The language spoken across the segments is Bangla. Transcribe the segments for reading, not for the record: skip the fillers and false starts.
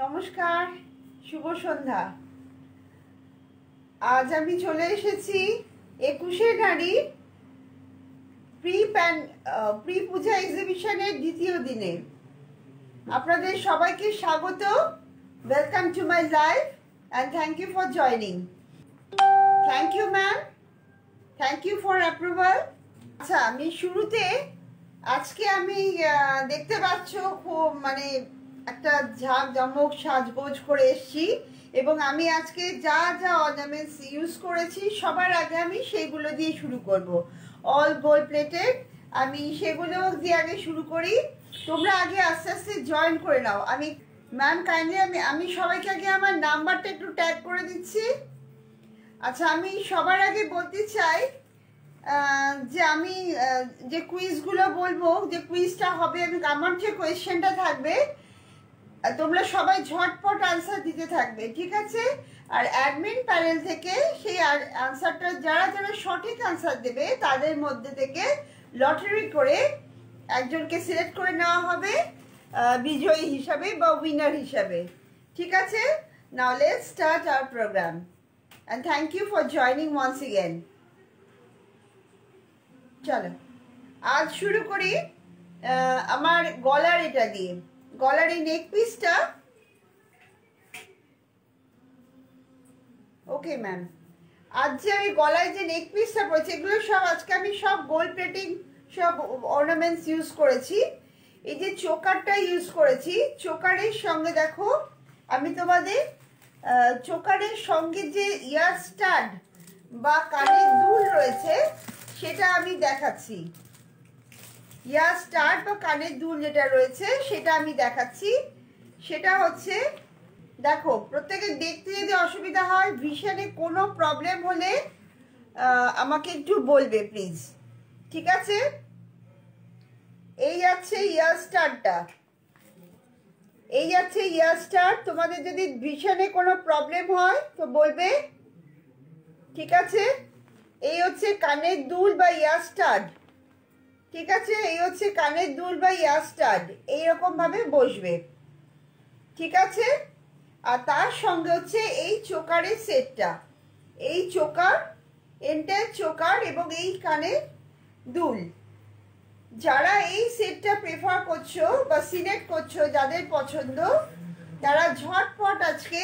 নমস্কার, শুভ সন্ধ্যা। আজ আমি চলে এসেছি 21শে নারী প্রি পূজা এক্সিবিশনের দ্বিতীয় দিনে। আপনাদের সবাইকে স্বাগত। Welcome to my live and thank you for joining. Thank you ma'am, thank you for approval. আচ্ছা, আমি শুরুতে আজকে আমি দেখতে পাচ্ছ খুব একটা ঝাঁকজমক সাজগোজ করে এসেছি এবং আমি আজকে যা যা অর্নামেন্টস ইউজ করেছি সবার আগে আমি সেইগুলো দিয়ে শুরু করব। অল গোল্ড প্লেটেড, আমি সেগুলো দিয়ে আগে শুরু করি। তোমরা আগে আস্তে আস্তে জয়েন করে নাও। আমি ম্যাম কাইন্ডলি আমি সবাইকে আগে আমার নাম্বারটা একটু ট্যাগ করে দিচ্ছি। আচ্ছা, আমি সবার আগে বলতে চাই যে আমি যে কুইজগুলো বলবো, যে কুইজটা হবে, আমার যে কোয়েশ্চেনটা থাকবে তোমরা সবাই ঝটপট আনসার দিতে থাকবে, ঠিক আছে? আর অ্যাডমিন প্যানেল থেকে সেই আনসারটা যারা যারা সঠিক আনসার দেবে তাদের মধ্যে থেকে লটারি করে একজনকে সিলেক্ট করে নেওয়া হবে বিজয়ী হিসাবে বা উইনার হিসাবে, ঠিক আছে? Now let's start our programme and thank you for joining once again. চলো আজ শুরু করি আমার গলার এটা দিয়ে। গলার এই নেক পিসটা, ওকে ম্যাম, আজ যে আমি গলায় যে নেক পিসটা পরেছি এগুলো সব আজকে আমি সব গোল্ড প্লেটিং সব অর্নামেন্টস ইউজ করেছি। এই যে চোকারটা ইউজ করেছি, চোকারের সঙ্গে দেখো আমি তোমাদের চোকারের সঙ্গে যে ইয়ার স্টাড বা কানের দুল রয়েছে সেটা আমি দেখাচ্ছি। ইয়ার স্টাড বা কানের দুল যেটা রয়েছে সেটা আমি দেখাচ্ছি। সেটা হচ্ছে, দেখো, প্রত্যেকে দেখতে যদি অসুবিধা হয়, ভিশনে কোনো প্রবলেম হলে আমাকে একটু বলবে প্লিজ, ঠিক আছে? এই যাচ্ছে ইয়ার স্টাডটা, এই যাচ্ছে ইয়ার স্টাড। তোমাদের যদি ভিশনে কোনো প্রবলেম হয় তো বলবে, ঠিক আছে? এই হচ্ছে কানের দুল বা ইয়ার স্টাড, ঠিক আছে? এই হচ্ছে কানের দুল বা ইয়ার স্টাড, এইরকম ভাবে বসবে, ঠিক আছে? আর তার সঙ্গে হচ্ছে এই চোকারের সেটটা, এই চোকার, এন্টার চোকার এবং এই কানের দুল। যারা এই সেটটা প্রেফার করছো বা সিলেক্ট করছো, যাদের পছন্দ, তারা ঝটপট আজকে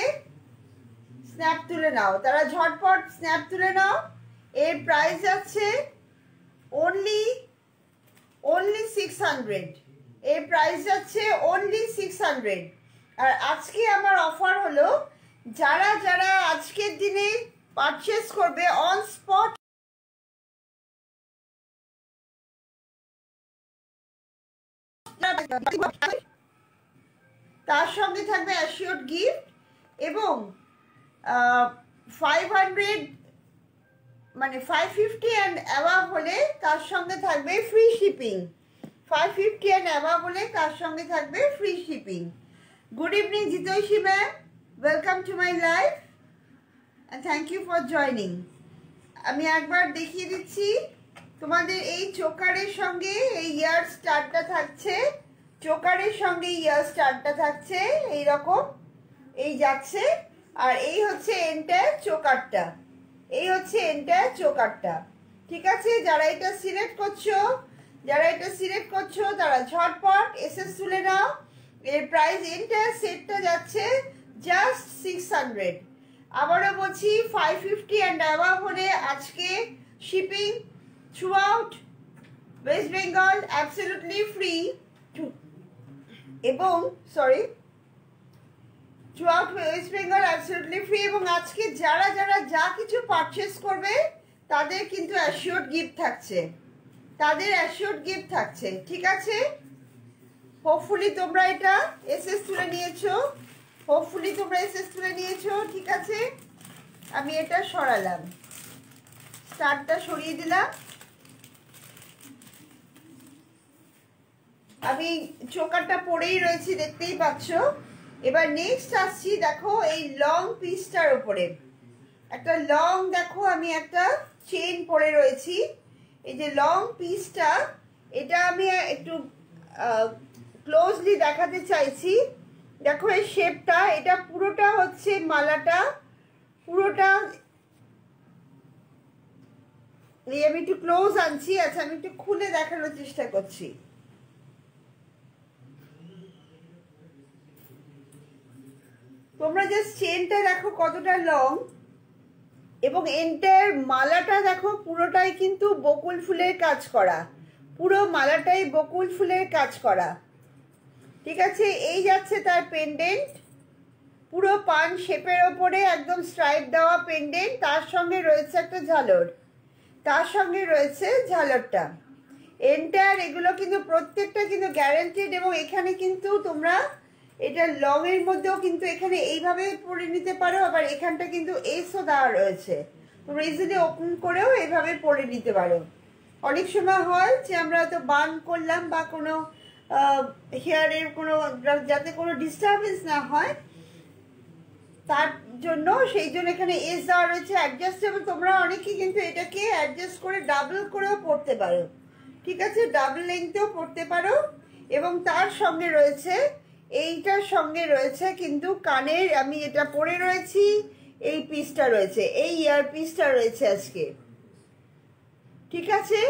স্ন্যাপ তুলে নাও, তারা ঝটপট স্ন্যাপ তুলে নাও। এর প্রাইস আছে অনলি 600। এর প্রাইস আছে অনলি 600। আর আজকে আমার অফার হলো, যারা যারা আজকের দিনে পারচেস করবে অন স্পট, তার সঙ্গে থাকবে অ্যাসিওর্ড গিফট এবং 550 অ্যান্ড অ্যাবাভ হলে তার সঙ্গে থাকবে ফ্রি শিপিং। 550 অ্যান্ড অ্যাবাভ হলে তার সঙ্গে থাকবে free shipping. Good evening Jitaishi ma'am, welcome to my life and thank you for joining. আমি একবার দেখিয়ে দিচ্ছি তোমাদের, এই চোকারের সঙ্গে এই ইয়ার স্টারটা থাকছে, চোকারের সঙ্গে ইয়ার স্টারটা থাকছে এইরকম, এই যাচ্ছে। আর এই হচ্ছে এন্টায়ার চোকারটা, এই হচ্ছে এন্টায়ার চোকারটা, ঠিক আছে? যারা এটা সিলেক্ট করছো তারা ঝটপট এসএস তুলে নাও। এর প্রাইস এন্টায়ার সেটটা যাচ্ছে জাস্ট 600। আবারও বলছি, 550 অ্যান্ড অ্যাবাভ হলে আজকে shipping throughout West Bengal absolutely free এবং throughout West Bengal absolutely free. এবং আজকে যারা যারা যা কিছু পারচেস করবে তাদের কিন্তু অ্যাসিওর্ড গিফট থাকছে, তাদের অ্যাসিওর্ড গিফট থাকছে, ঠিক আছে? হোপফুলি তোমরা এটা এসএস তুলে নিয়েছো, হোপফুলি তোমরা এসএস তুলে নিয়েছো, ঠিক আছে? আমি এটা সরালাম, স্টারটা সরিয়ে দিলাম। আমি চোকারটা পরেই রয়েছি, দেখতেই পাচ্ছ। এবার নেক্সট আসছি, দেখো এই লং পিসটার ওপরে একটা লং, দেখো আমি একটা চেন পরে রয়েছি। এই যে লং পিসটা, এটা আমি একটু ক্লোজলি দেখাতে চাইছি। দেখো এই শেপটা, এটা পুরোটা হচ্ছে মালাটা, পুরোটা আমি একটু ক্লোজ আনছি। আচ্ছা আমি একটু খুলে দেখানোর চেষ্টা করছি। তোমরা জাস্ট চেনটা দেখো কতটা লং, এবং এন্টার মালাটা দেখো পুরোটাই কিন্তু বকুল ফুলের কাজ করা, পুরো মালাটাই বকুল ফুলের কাজ করা। ঠিক আছে, এই যাচ্ছে তার পেন্ডেন্ট, পুরো পান শেপের ওপরে একদম স্ট্রাইপ দেওয়া পেন্ডেন্ট, তার সঙ্গে রয়েছে একটা ঝালর, তার সঙ্গে রয়েছে ঝালরটা। এন্টার এগুলো কিন্তু প্রত্যেকটা কিন্তু গ্যারান্টেড, এবং এখানে কিন্তু তোমরা এটা লং এর মধ্যেও কিন্তু এখানে এইভাবে পরে নিতে পারো, আবার এখানটা কিন্তু এসও দেওয়া রয়েছে, তোমরা ইজিলি ওপেন করেও এইভাবে পরে নিতে পারো। অনেক সময় হয় যে আমরা হয়তো বান করলাম বা কোনো হেয়ারের কোনো, যাতে কোনো ডিস্টারবেন্স না হয় তার জন্য, সেই জন্য এখানে এস দেওয়া রয়েছে অ্যাডজাস্টেবল। তোমরা অনেকেই কিন্তু এটাকে অ্যাডজাস্ট করে ডাবল করেও পড়তে পারো, ঠিক আছে, ডাবল লেন্থেও পড়তে পারো। এবং তার সঙ্গে রয়েছে, এইটার সঙ্গে রয়েছে কিন্তু কানের, আমি এটা পরে রয়েছি, এই পিসটা রয়েছে, এই ইয়ার পিসটা রয়েছে আজকে, ঠিক আছে,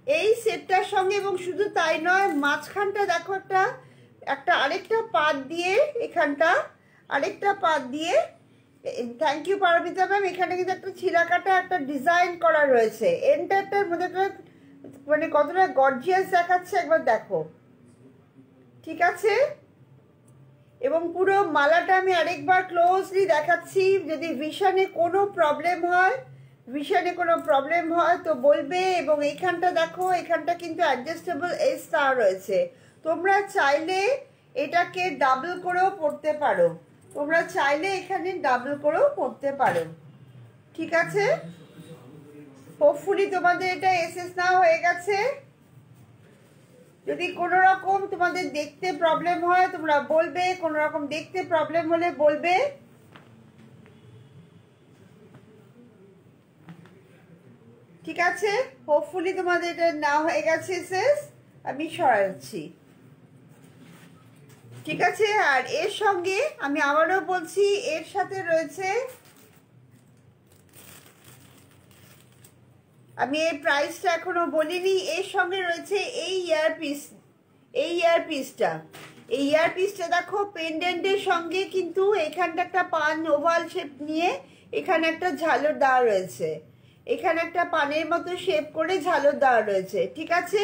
এই সেটটার সঙ্গে। এবং শুধু তাই নয়, মাঝখানটা দেখো একটা একটা আরেকটা পাত দিয়ে, এখানটা আরেকটা পাত দিয়ে, থ্যাংক ইউ পারমিতা ম্যাম, এখানে কিন্তু একটা ছিলা কাটা একটা ডিজাইন করা রয়েছে। এন্টারটার মধ্যে মানে কতটা গর্জিয়াস দেখাচ্ছে একবার দেখো, ঠিক আছে। এবং পুরো মালাটা আমি আরেকবার ক্লোজলি দেখাচ্ছি। যদি ভিশনে কোনো প্রবলেম হয়, ভিশনে কোনো প্রবলেম হয় তো বলবে। এবং এইখানটা দেখো, এখানটা কিন্তু অ্যাডজাস্টেবল এস স্টার রয়েছে, তোমরা চাইলে এটাকে ডাবল করেও পড়তে পারো, তোমরা চাইলে এখানে ডাবল করেও পড়তে পারো, ঠিক আছে। হোপফুলি তোমাদের এটা এসএস না হয়ে গেছে। যদি কোনো রকম তোমাদের দেখতে প্রবলেম হয় তোমরা বলবে, কোনো রকম দেখতে প্রবলেম হলে বলবে। ঠিক আছে, হোপফুলি তোমাদের এটা না হয়ে গেছে শেষ, আমি সরাচ্ছি, ঠিক আছে। আর এর সঙ্গে আমি আবারও বলছি, এর সাথে রয়েছে, আমি এই প্রাইসটা এখনো বলিনি, এর সঙ্গে রয়েছে এই ইয়ারপিস, এই ইয়ারপিসটা, এই ইয়ারপিসটা দেখো পেন্ডেন্টের সঙ্গে কিন্তু এখানটা একটা পান ওভাল শেপ নিয়ে এখানে একটা ঝালর দেওয়া রয়েছে, এখানে একটা পানের মতো শেপ করে ঝালর দেওয়া রয়েছে, ঠিক আছে,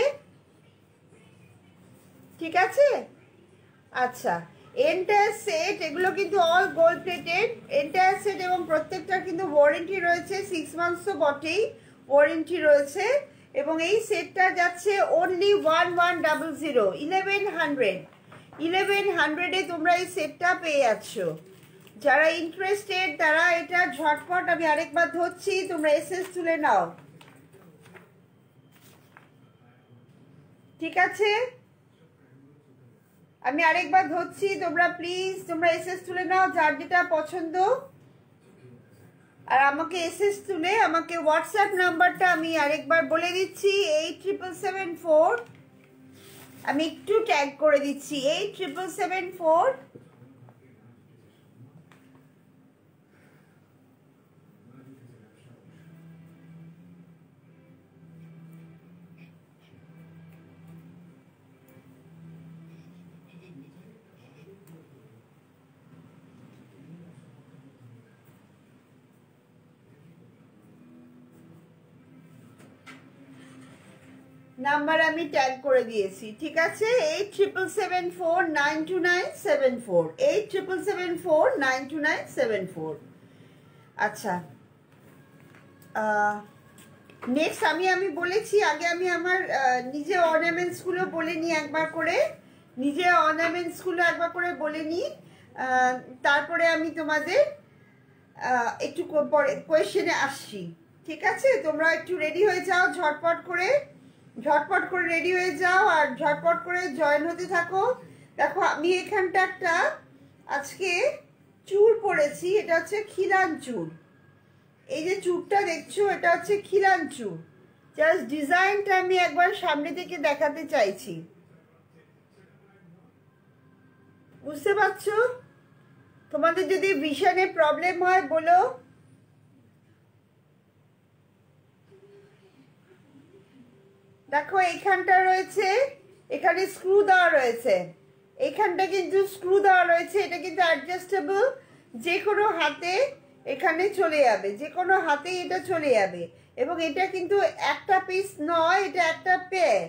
ঠিক আছে। আচ্ছা, এন্টায়ার সেট এগুলো কিন্তু all gold plated entire set, এবং প্রত্যেকটার কিন্তু ওয়ারেন্টি রয়েছে 6 মান্থস, তো বটেই ওয়ারেন্টি রয়েছে। এবং এই সেটটা যাচ্ছে অনলি 1100, 1100 তোমরা এই সেটটা পেয়ে যাচ্ছ। যারা ইন্টারেস্টেড তারা এটা ঝটপট, আমি আরেকবার ধরছি, তোমরা এসএস তুলে নাও, ঠিক আছে। আমি আরেকবার ধরছি, তোমরা প্লিজ তোমরা এসএস তুলে নাও যার যেটা পছন্দ। আর আমাকে এসএস তুলে আমাকে হোয়াটসঅ্যাপ নাম্বারটা আমি আরেকবার বলে দিচ্ছি, 8774, আমি একটু ট্যাগ করে দিচ্ছি, 8774। নাম্বার আমি ট্যাগ করে দিয়েছি, ঠিক আছে, 8774929747, 8774929747। আচ্ছা, নেক্সট আমি বলেছি আগে, আমি আমার নিজে অর্নামেন্টসগুলো বলে নিই একবার করে, নিজে অর্নামেন্টসগুলো একবার করে বলে নিই, তারপরে আমি তোমাদের একটু পরে কোয়েশ্চেনে আসছি, ঠিক আছে। তোমরা একটু রেডি হয়ে যাও, ঝটপট করে রেডি হয়ে যাও, আর ঝটপট করে জয়েন হতে থাকো। দেখো আমি এখানটা একটা আজকে চুড় পরেছি, এটা হচ্ছে খিলান চুড়, এই যে চুড়টা দেখছো এটা হচ্ছে খিলান চুড়। জাস্ট ডিজাইনটা আমি একবার সামনে থেকে দেখাতে চাইছি, বুঝতে পারছো? তোমাদের যদি ভিশনে প্রবলেম হয় বলো। দেখো এইখানটা রয়েছে, এখানে স্ক্রু দেওয়া রয়েছে, এইখানটা কিন্তু স্ক্রু দেওয়া রয়েছে। এটা কিন্তু অ্যাডজাস্টেবল, যে কোনো হাতে এখানে চলে যাবে, যে কোনো হাতেই এটা চলে যাবে। এবং এটা কিন্তু একটা পিস নয়, এটা একটা পেয়ার,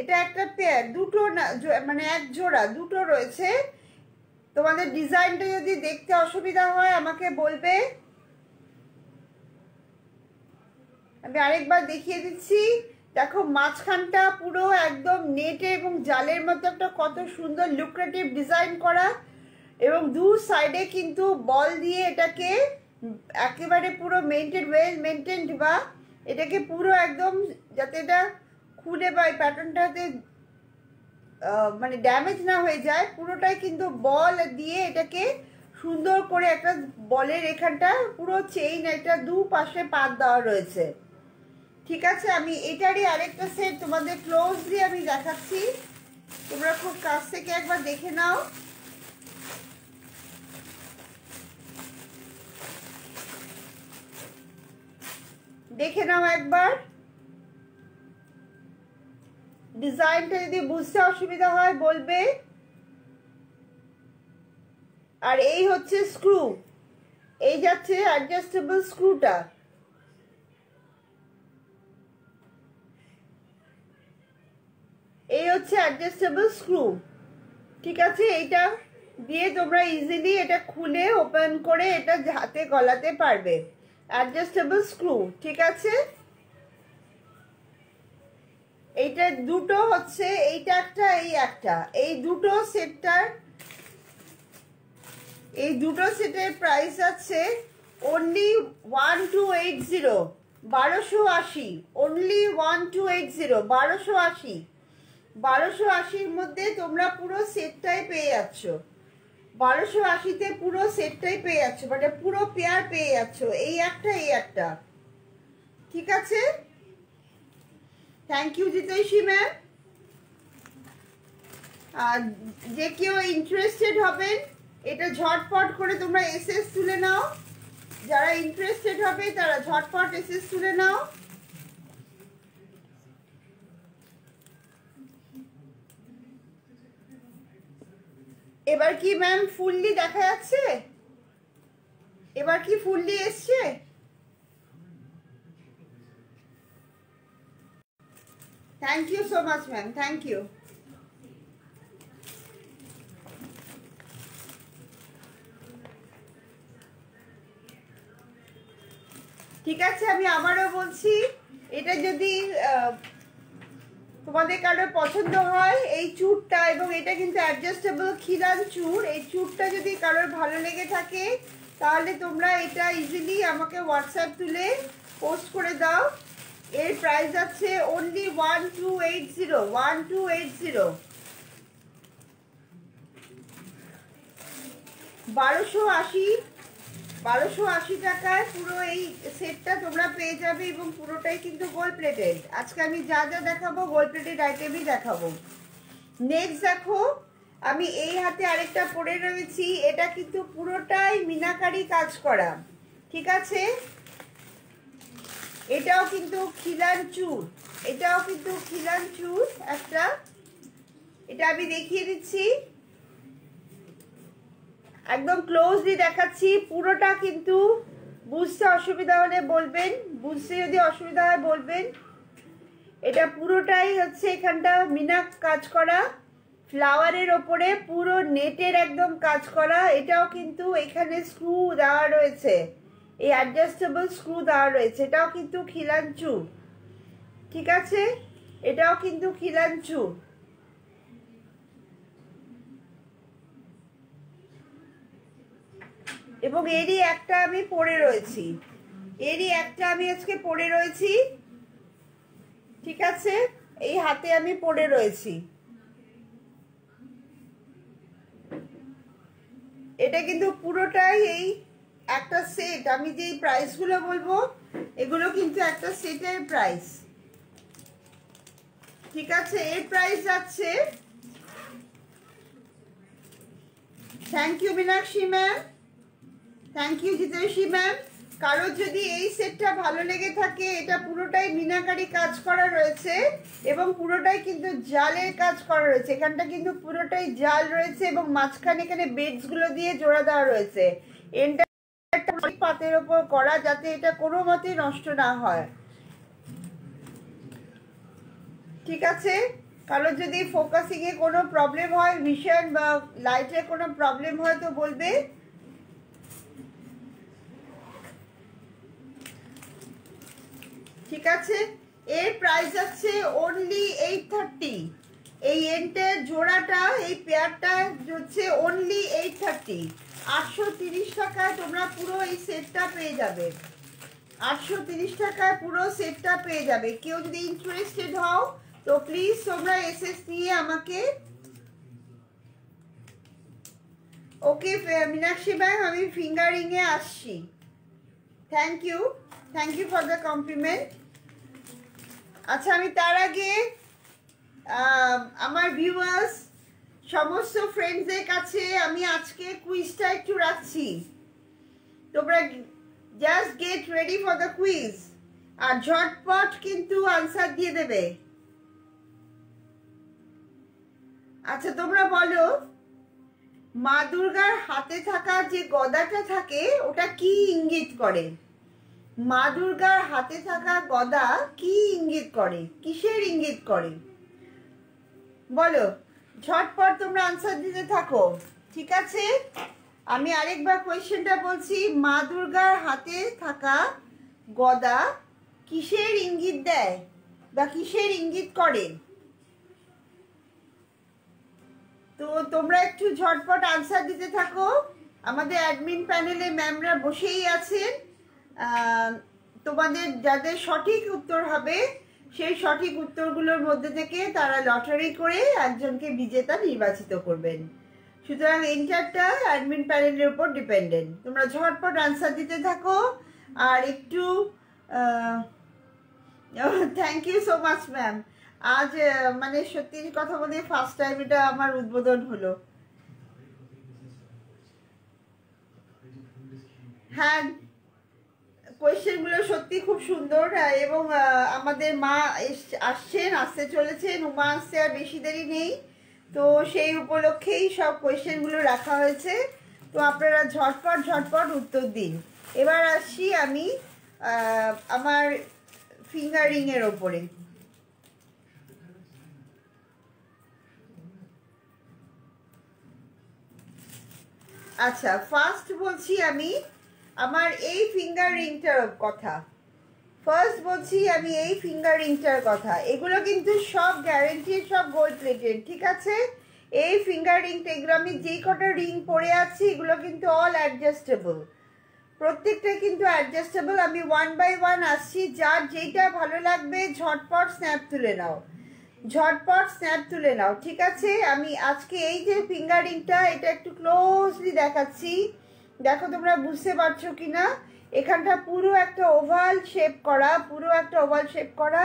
এটা একটা পেয়ার, দুটো না মানে এক জোড়া, দুটো রয়েছে। তোমাদের ডিজাইনটা যদি দেখতে অসুবিধা হয় আমাকে বলবে, আমি আরেকবার দেখিয়ে দিচ্ছি। দেখো মাঝখানটা পুরো একদম নেটে এবং জালের মতো একটা কত সুন্দর লুক্রেটিভ ডিজাইন করা, এবং দু সাইডে কিন্তু বল দিয়ে এটাকে একেবারে পুরো ওয়েল মেনটেন্ড, বা এটাকে পুরো একদম যাতে এটা খুলে বা এই প্যাটার্নটাতে মানে ড্যামেজ না হয়ে যায়, পুরোটাই কিন্তু বল দিয়ে এটাকে সুন্দর করে একটা বলের এখানটা পুরো চেইন একটা দুপাশে পাত দেওয়া রয়েছে। ঠিক আছে, আমি এটারই আরেকটা সেট তোমাদের ক্লোজলি আমি দেখাচ্ছি, তোমরা খুব কাছ থেকে একবার দেখে নাও। দেখে নাও একবার, ডিজাইনটা যদি বুঝতে অসুবিধা হয় বলবে। আর এই হচ্ছে স্ক্রু, এই যাচ্ছে অ্যাডজাস্টেবল স্ক্রুটা। এই হচ্ছে অ্যাডজাস্টেবল স্ক্রু। ঠিক আছে, এইটা দিয়ে তোমরা ইজিলি এটা খুলে ওপেন করে এটা হাতে গলাতে পারবে। অ্যাডজাস্টেবল স্ক্রু, ঠিক আছে। এইটা দুটো হচ্ছে, এইটা একটা, এই একটা, এই দুটো সেটটার, এই দুটো সেটের প্রাইস আছে অনলি 1280, 1280, অনলি 1280, 1280, 1280-র মধ্যে তোমরা পুরো সেটটাই পেয়ে যাচ্ছ। 1280-তে পুরো সেটটাই পেয়ে যাচ্ছ, মানে পুরো পেয়ার পেয়ে যাচ্ছ, এই একটা এই একটা। ঠিক আছে, থ্যাংক ইউ জিতেশী ম্যাম। আর যে কেউ ইন্টারেস্টেড হবেন এটা ঝটপট করে তোমরা এসএস তুলে নাও, যারা ইন্টারেস্টেড হবে তারা ঝটপট এসএস তুলে নাও। এবার কি ম্যাম ফুললি দেখা যাচ্ছে? এবার কি ফুললি এসছে? Thank you so much ma'am, thank you. ঠিক আছে, আমি আবারও বলছি, এটা যদি তোমাদের কারোর পছন্দ হয় এই চুড়টা, এবং এটা কিন্তু অ্যাডজাস্টেবল খিলান চুড়, এই চুড়টা যদি কারোর ভালো লেগে থাকে তাহলে তোমরা এটা ইজিলি আমাকে হোয়াটসঅ্যাপ তুলে পোস্ট করে দাও। এর প্রাইস আছে অনলি 1280, 1280, 1280 টাকায় পুরো এই সেটটা তোমরা পেয়ে যাবে, এবং পুরোটাই কিন্তু গোল্ড প্লেটেড। আজকে আমি যা যা দেখাবো গোল্ড প্লেটেড আইটেমই দেখাবো। নেক্সট দেখো, আমি এই হাতে আরেকটা পরে রয়েছি, এটা কিন্তু পুরোটাই মিনাকারি কাজ করা। ঠিক আছে, এটাও কিন্তু খিলান চুড়, এটাও কিন্তু খিলান চুড় একটা। এটা আমি দেখিয়ে দিচ্ছি, একদম ক্লোজলি দেখাচ্ছি। পুরোটা কিন্তু বুঝতে অসুবিধা হলে বলবেন, বুঝতে যদি অসুবিধা হয় বলবেন। এটা পুরোটাই হচ্ছে এখানটা মিনা কাজ করা, ফ্লাওয়ারের ওপরে পুরো নেটের একদম কাজ করা। এটাও কিন্তু এখানে স্ক্রু দেওয়া রয়েছে, এই অ্যাডজাস্টেবল স্ক্রু দেওয়া রয়েছে। এটাও কিন্তু খিলান চুড়, ঠিক আছে, এটাও কিন্তু খিলান চুড়। এবং এরই একটা আমি পরে রয়েছি, এরই একটা আমি আজকে পরে রয়েছি। ঠিক আছে, এই হাতে আমি পরে রয়েছি। এটা কিন্তু পুরোটাই এই একটা সেট। আমি যে প্রাইসগুলো বলবো এগুলো কিন্তু একটা সেটের প্রাইস। ঠিক আছে, এর প্রাইস যাচ্ছে thank you Meenakshi ma'am, thank you Jiteshi ma'am. কারোর যদি এই সেটটা ভালো লেগে থাকে, এটা পুরোটাই মিনাকারি কাজ করা রয়েছে এবং পুরোটাই কিন্তু জালের কাজ করা রয়েছে। এখানটা কিন্তু পুরোটাই জাল রয়েছে এবং মাঝখানে এখানে বেডস গুলো দিয়ে জোড়া দেওয়া রয়েছে। এন্ডটা পাতের ওপর করা, যাতে এটা কোনো মতেই নষ্ট না হয়। ঠিক আছে, কারোর যদি ফোকাসিং এ কোনো প্রবলেম হয়, ভিশন বা লাইটের কোনো প্রবলেম হয় তো বলবে। ঠিক আছে, এর প্রাইস আছে অনলি 830। এই এন্টের জোড়াটা, এই পেয়ারটা হচ্ছে অনলি 830। 830 টাকায় তোমরা পুরো এই সেটটা পেয়ে যাবে। 830 টাকায় পুরো সেটটা পেয়ে যাবে। কেউ যদি ইন্টারেস্টেড হও তো প্লিজ তোমরা এসএস নিয়ে আমাকে। ওকে মীনাক্ষী ম্যাম, আমি ফিঙ্গারিং এ আসছি। Thank you for the compliment. আচ্ছা, আমি তার আগে আমার ভিউয়ার্স সমস্ত ফ্রেন্ডসদের কাছে আমি আজকে কুইজটা একটু রাখছি। তোমরা just get ready for the quiz, আর ঝটপট কিন্তু আনসার দিয়ে দেবে। আচ্ছা, তোমরা বলো, মা দুর্গার হাতে থাকা যে গদাটা থাকে ওটা কি ইঙ্গিত করে? মা দুর্গার হাতে থাকা গদা কি ইঙ্গিত করে, কিসের ইঙ্গিত করে? বলো, ঝটপট তোমরা আনসার দিতে থাকো। ঠিক আছে, আমি আরেকবার কোয়েশ্চেনটা বলছি, মা দুর্গার হাতে থাকা গদা কিসের ইঙ্গিত দেয় বা কিসের ইঙ্গিত করে? তো তোমরা একটু ঝটপট আনসার দিতে থাকো। আমাদের অ্যাডমিন প্যানেলে ম্যামরা বসেই আছেন। তোমাদের যাদের সঠিক উত্তর হবে সেই সঠিক উত্তরগুলোর মধ্যে থেকে তারা লটারি করে একজনকে বিজেতা নির্বাচিত করবেন। সুতরাং এন্টারটা অ্যাডমিন প্যানেলের উপর ডিপেন্ডেন্ট। তোমরা ঝটপট আনসার দিতে থাকো। আর একটু thank you so much ma'am. আজ মানে সত্যি কথা বলে ফার্স্ট টাইম এটা আমার উদ্বোধন হলো। হ্যাঁ, কোয়েশ্চেনগুলো সত্যি খুব সুন্দর এবং আমাদের মা আসতে চলেছেন, উমা আসতে আর বেশি দেরি নেই। তো সেই উপলক্ষেই সব কোয়েশ্চেনগুলো রাখা হয়েছে। তো আপনারা ঝটপট উত্তর দিন। এবার আসছি আমি আমার ফিঙ্গারিংয়ের ওপরে। আচ্ছা, ফার্স্ট বলছি আমি আমার এই ফিঙ্গার রিংটার কথা। এগুলো কিন্তু সব গ্যারেন্টি, সব গোল্ড প্লেটেড। ঠিক আছে, এই ফিঙ্গার রিংটা, এগুলো আমি যেই কটা রিং পরে আছি এগুলো কিন্তু অল অ্যাডজাস্টেবল, প্রত্যেকটা কিন্তু অ্যাডজাস্টেবল। আমি ওয়ান বাই ওয়ান আসছি, যার যেইটা ভালো লাগবে ঝটপট স্ন্যাপ তুলে নাও। ঠিক আছে, আমি আজকে এই যে ফিঙ্গার রিংটা, এটা একটু ক্লোজলি দেখাচ্ছি। দেখো তোমরা বুঝতে পারছো কিনা। এখানটা পুরো একটা ওভাল শেপ করা,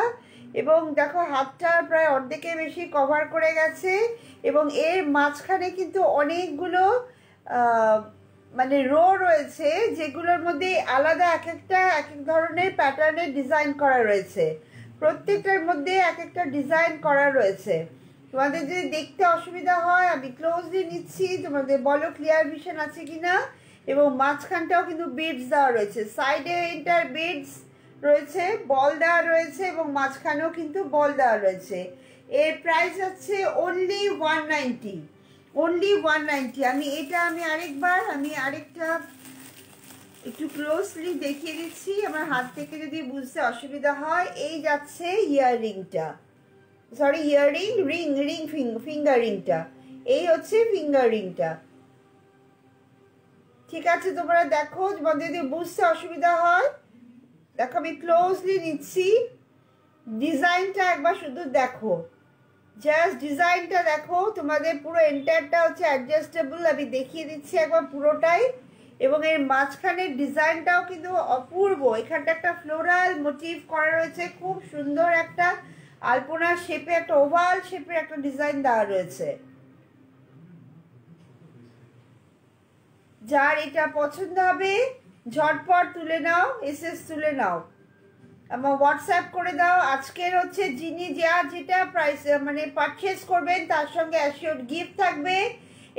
এবং দেখো হাতটা প্রায় অর্ধেকের বেশি কভার করে গেছে, এবং এর মাঝখানে কিন্তু অনেকগুলো মানে রো রয়েছে, যেগুলোর মধ্যে আলাদা এক এক ধরনের প্যাটার্নের ডিজাইন করা রয়েছে। প্রত্যেকটার মধ্যে এক একটা ডিজাইন করা রয়েছে। তোমাদের যদি দেখতে অসুবিধা হয় আমি ক্লোজলি নিচ্ছি, তোমাদের বলো ক্লিয়ার ভিশন আছে কিনা। এবং মাঝখানটাও কিন্তু বিডস দেওয়া রয়েছে, সাইডে ইন্টার বিডস রয়েছে, বল দেওয়া রয়েছে, এবং মাঝখানেও কিন্তু বল দেওয়া রয়েছে। এর প্রাইস আছে অনলি 190। আমি আরেকটা একটু ক্লোজলি দেখিয়ে দিচ্ছি, আমার হাত থেকে যদি বুঝতে অসুবিধা হয়। এই যাচ্ছে ফিঙ্গার রিংটা, এই হচ্ছে ফিঙ্গার রিংটা। ঠিক আছে, তোমরা দেখো, তোমাদের যদি বুঝতে অসুবিধা হয় দেখো, আমি ক্লোজলি নিচ্ছি। ডিজাইনটা একবার শুধু দেখো, জাস্ট ডিজাইনটা দেখো। তোমাদের পুরো এন্টারটা হচ্ছে অ্যাডজাস্টেবল, আমি দেখিয়ে দিচ্ছি একবার পুরোটাই। এবং এর মাঝখানের ডিজাইনটাও কিন্তু অপূর্ব। এখানটা একটা ফ্লোরাল মোটিভ করা রয়েছে, খুব সুন্দর একটা আলপনা শেপে, একটা ওভাল শেপের একটা ডিজাইন দেওয়া রয়েছে। যার এটা পছন্দ হবে ঝটপট তুলে নাও, এসএস তুলে নাও, আমার হোয়াটসঅ্যাপ করে দাও। আজকের হচ্ছে যিনি যা যেটা প্রাইস মানে পারচেস করবেন তার সঙ্গে অ্যাসিওর গিফট থাকবে,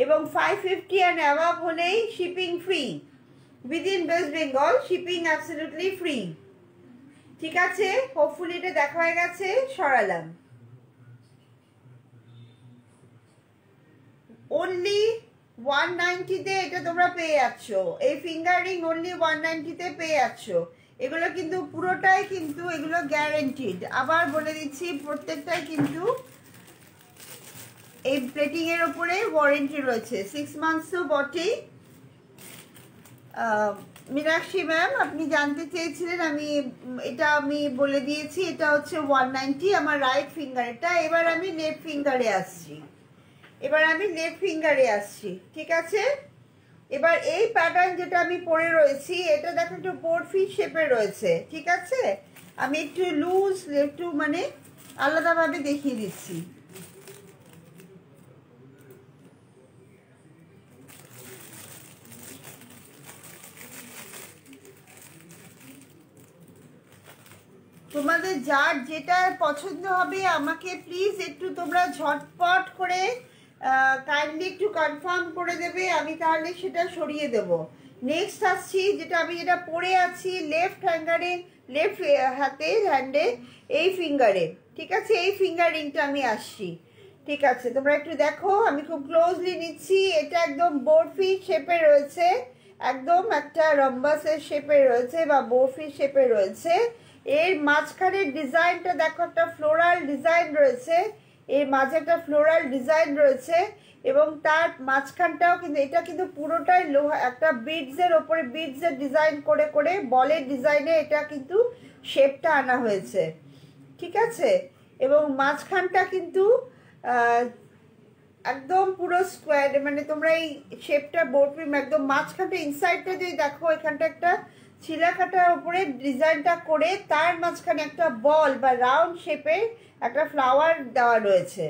এবং 550 অ্যান্ড অ্যাভাব হলেই shipping free, within West Bengal shipping absolutely free. ঠিক আছে, হোপফুলি এটা দেখা হয়ে গেছে, সরালাম। অনলি 190-তে এটা তোমরা পেয়ে যাচ্ছ, এই ফিঙ্গারিং অনলি 190-তে পেয়ে যাচ্ছ। এগুলো কিন্তু পুরোটাই কিন্তু এগুলো গ্যারেন্টিড, আবার বলে দিচ্ছি প্রত্যেকটাই কিন্তু এই প্লেটিং এর উপরে ওয়ারেন্টি রয়েছে, 6 মান্থস তো বটেই। মীনাক্ষী ম্যাম আপনি জানতে চেয়েছিলেন, আমি বলে দিয়েছি, এটা হচ্ছে 190 আমার রাইট ফিঙ্গারটা। এবার আমি লেফট ফিঙ্গারে আসছি, ঠিক আছে। এবার এই প্যাটার্ন যেটা আমি পরে রয়েছি, এটা দেখো একটু বোর্ড ফিট শেপে রয়েছে, ঠিক আছে। আমি একটু লুজ, একটু মানে আলাদাভাবে দেখিয়ে দিচ্ছি। তোমাদের যার যেটা পছন্দ হবে আমাকে প্লিজ একটু তোমরা ঝটপট করে কাইন্ডলি একটু কনফার্ম করে দেবে, আমি তাহলে সেটা সরিয়ে দেব। নেক্সট আসছি, যেটা পরে আছি লেফট হ্যাঙ্গারে, লেফট হাতে হ্যান্ডে এই ফিঙ্গারে, ঠিক আছে। এই ফিঙ্গারিংটা আমি আসছি, ঠিক আছে। তোমরা একটু দেখো, আমি খুব ক্লোজলি নিচ্ছি। এটা একদম বোরফি শেপে রয়েছে, একদম একটা রম্বাসের শেপে রয়েছে বা বোরফি শেপে রয়েছে। এর মাঝখানের ডিজাইনটা দেখো, একটা ফ্লোরাল ডিজাইন রয়েছে, এর মাঝে একটা ফ্লোরাল ডিজাইন রয়েছে, এবং তার মাঝখানটাও কিন্তু এটা কিন্তু পুরোটাই লোহা, একটা বিডসের ওপরে বিডসের ডিজাইন করে করে বলের ডিজাইনে এটা কিন্তু শেপটা আনা হয়েছে, ঠিক আছে। এবং মাঝখানটা কিন্তু একদম পুরো স্কোয়ার, মানে তোমরা এই শেপটা বোর্ড একদম মাঝখানটা ইনসাইডটা যদি দেখো, এখানটা একটা ছিলা কাটার উপরে ডিজাইনটা করে তার মাঝখানে একটা বল বা রাউন্ড শেপের একটা ফ্লাওয়ার দেওয়া রয়েছে।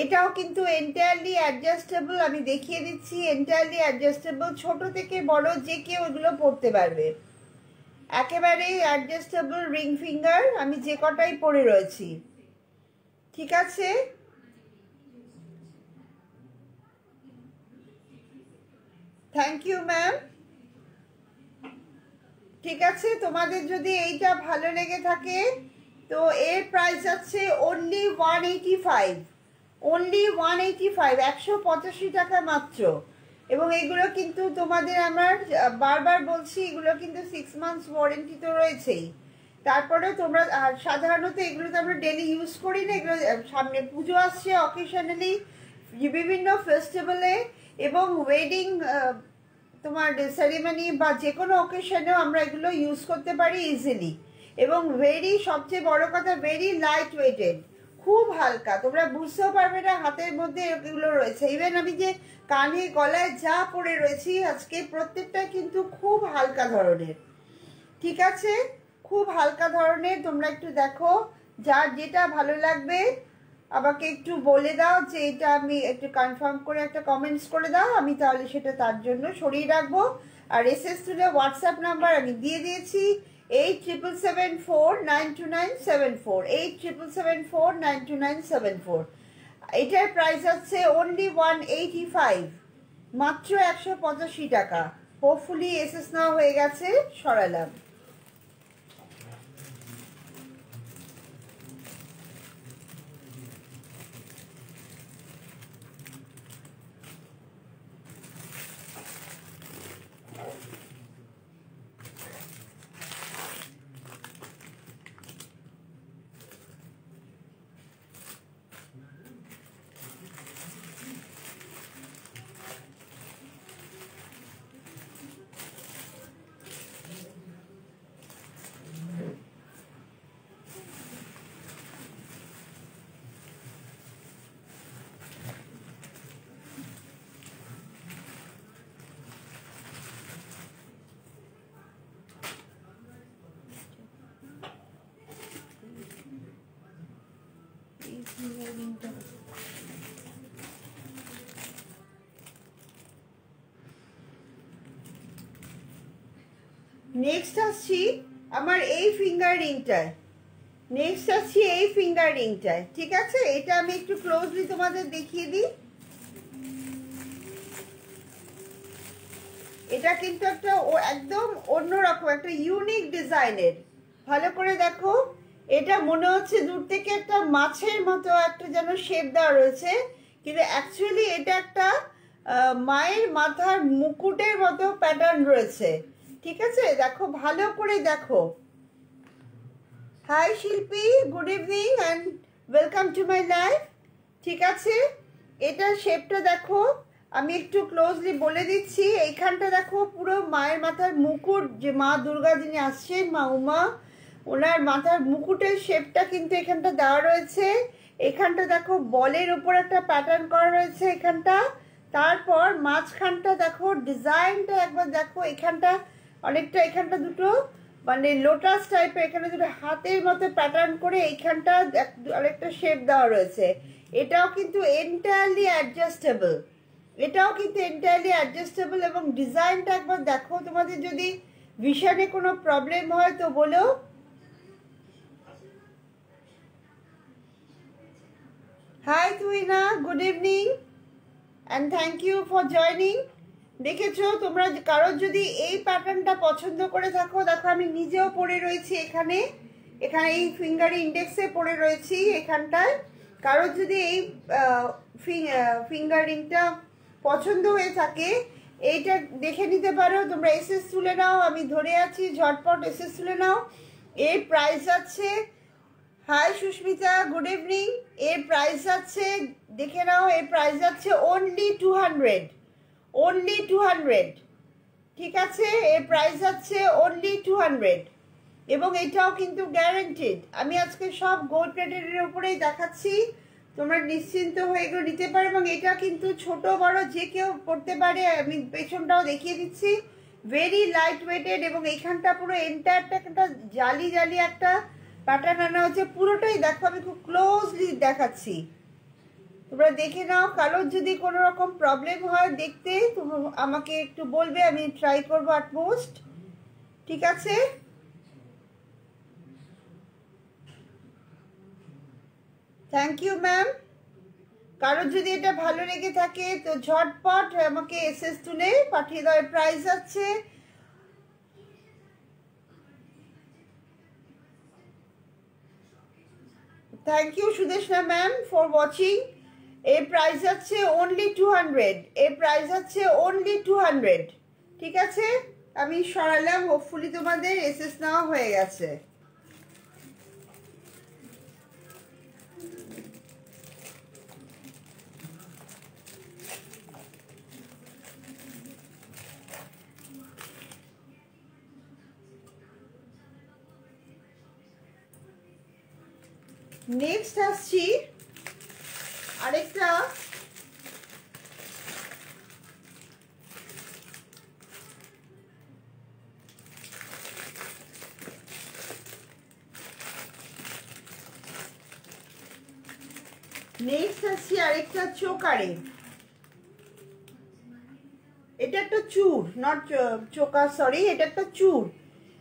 এটাও কিন্তু এন্টায়ারলি অ্যাডজাস্টেবল, আমি দেখিয়ে দিচ্ছি, এন্টায়ারলি অ্যাডজাস্টেবল, ছোট থেকে বড় যে কেউ এগুলো পরতে পারবে, একেবারেই অ্যাডজাস্টেবল রিং ফিঙ্গার আমি যে কটাই পরে রয়েছি, ঠিক আছে। Thank you ma'am. ঠিক আছে, তোমাদের যদি এইটা ভালো লেগে থাকে তো এর প্রাইস আছে অনলি 185, অনলি 185, 185 টাকা মাত্র। এবং এগুলো কিন্তু তোমাদের আমার বারবার বলছি, এগুলো কিন্তু 6 মান্থস ওয়ারেন্টি তো রয়েছেই। তারপরে তোমরা সাধারণত এগুলো তো আমরা ডেলি ইউজ করি না, এগুলো সামনে পুজো আসছে, অকেশনালি বিভিন্ন ফেস্টিভ্যালে এবং ওয়েডিং তোমার সেরিমনি বা যে কোনো অকেশনেও আমরা এগুলো ইউজ করতে পারি ইজিলি। এবং সবচেয়ে বড় কথা, ভেরি লাইট ওয়েটেড, খুব হালকা, তোমরা বুঝতেও পারবে না হাতের মধ্যে এগুলো রয়েছে। ইভেন আমি যে কানে গলায় যা পরে রয়েছি আজকে, প্রত্যেকটা কিন্তু খুব হালকা ধরনের, ঠিক আছে, খুব হালকা ধরনের। তোমরা একটু দেখো, যার যেটা ভালো লাগবে আমাকে একটু বলে দাও, যে এটা আমি একটু কনফার্ম করে একটা কমেন্টস করে দাও, আমি তাহলে সেটা তার জন্য সরিয়ে রাখবো। আর এসএস টুডে হোয়াটসঅ্যাপ নাম্বার আমি দিয়ে দিয়েছি, 8777492974, 8777492974। এটার প্রাইস আছে অনলি 185, মাত্র 185 টাকা। হোপফুলি এসএস নেওয়া হয়ে গেছে, সরালাম। নেক্সট আসছি আমার এই ফিঙ্গার রিংটায়, ঠিক আছে? এটা আমি একটু ক্লোজলি তোমাদের দেখিয়ে দিই। এটা কিন্তু একটা একদম অন্যরকম একটা ইউনিক ডিজাইনের। ভালো করে দেখো, এটা মনে হচ্ছে দূর থেকে একটা মাছের মতো একটা যেন শেপ দেওয়া রয়েছে, কিন্তু অ্যাকচুয়ালি এটা একটা মায়ের মাথার মুকুটের মতো প্যাটার্ন রয়েছে। ঠিক আছে, দেখো ভালো করে দেখো। হাই শিল্পী, good evening and welcome to my life. ঠিক আছে, এটার শেপটা দেখো, আমি একটু ক্লোজলি বলে দিচ্ছি। এইখানটা দেখো পুরো মায়ের মাথার মুকুট, যে মা দুর্গা যিনি আসছেন, মা উমা, ওনার মাথার মুকুটের শেপটা কিন্তু এখানটা দেওয়া রয়েছে। এখানটা দেখো বলের উপর একটা প্যাটার্ন করা রয়েছে এখানটা। তারপর মাঝখানটা দেখো ডিজাইনটা একবার দেখো, এখানটা অনেকটা, এখানটা দুটো মানে লোটাস টাইপের, এখানে দুটো হাতের মতো প্যাটার্ন করে এইখানটা আরেকটা শেপ দেওয়া রয়েছে। এটাও কিন্তু এন্টায়ারলি অ্যাডজাস্টেবল, এবং ডিজাইনটা একবার দেখো। তোমাদের যদি ভিশনে কোনো প্রবলেম হয় তো বলো। হাই তুইনা, good evening and thank you for joining. দেখেছো তোমরা, কারোর যদি এই প্যাটার্নটা পছন্দ করে থাকো, দেখো আমি নিজেও পরে রয়েছি এখানে এই ফিঙ্গার ইন্ডেক্সে পরে রয়েছি এখানটায়। কারোর যদি এই ফিঙ্গার রিংটা পছন্দ হয়ে থাকে, এইটা দেখে নিতে পারো তোমরা। এসএস তুলে নাও, আমি ধরে আছি, ঝটপট এসএস তুলে নাও। এর প্রাইস আছে, হাই সুস্মিতা, গুড ইভিনিং। এর প্রাইস আছে, দেখে নাও, এর প্রাইস আছে অনলি 200। ঠিক আছে, এর প্রাইস আছে অনলি 200, এবং এটাও কিন্তু গ্যারান্টিড। আমি আজকে সব গোল্ড প্লেটের উপরেই দেখাচ্ছি, তোমরা নিশ্চিন্ত হয়ে এগুলো নিতে পারো। এবং এটা কিন্তু ছোট বড় যে কেউ পড়তে পারে। আমি পেছনটাও দেখিয়ে দিচ্ছি, ভেরি লাইট ওয়েটেড, এবং এইখানটা পুরো এন্টায়ারটা একটা জালি একটা প্যাটার্ন আনা হচ্ছে পুরোটাই। দেখো আমি খুব ক্লোজলি দেখাচ্ছি, তোমরা দেখে নাও। কারোর যদি কোনো রকম প্রবলেম হয় দেখতে, তোমরা আমাকে একটু বলবে, আমি ট্রাই করবো অ্যাটমোস্ট। ঠিক আছে, থ্যাংক ইউ ম্যাম। কারোর যদি এটা ভালো লেগে থাকে তো ঝটপট আমাকে এসএস তুলে পাঠিয়ে দেওয়ার প্রাইস আছে। Thank you Sudeshna ma'am for watching. এর প্রাইস আছে অনলি 200, এর প্রাইস আছে অনলি 200। ঠিক আছে, আমি সরালাম, হোপফুলি তোমাদের এসএস নেওয়া হয়ে গেছে। নেক্সট আসছি আরেকটা, চোকারে। এটা একটা চূড়, নট চোকা, সরি, এটা একটা চূড়।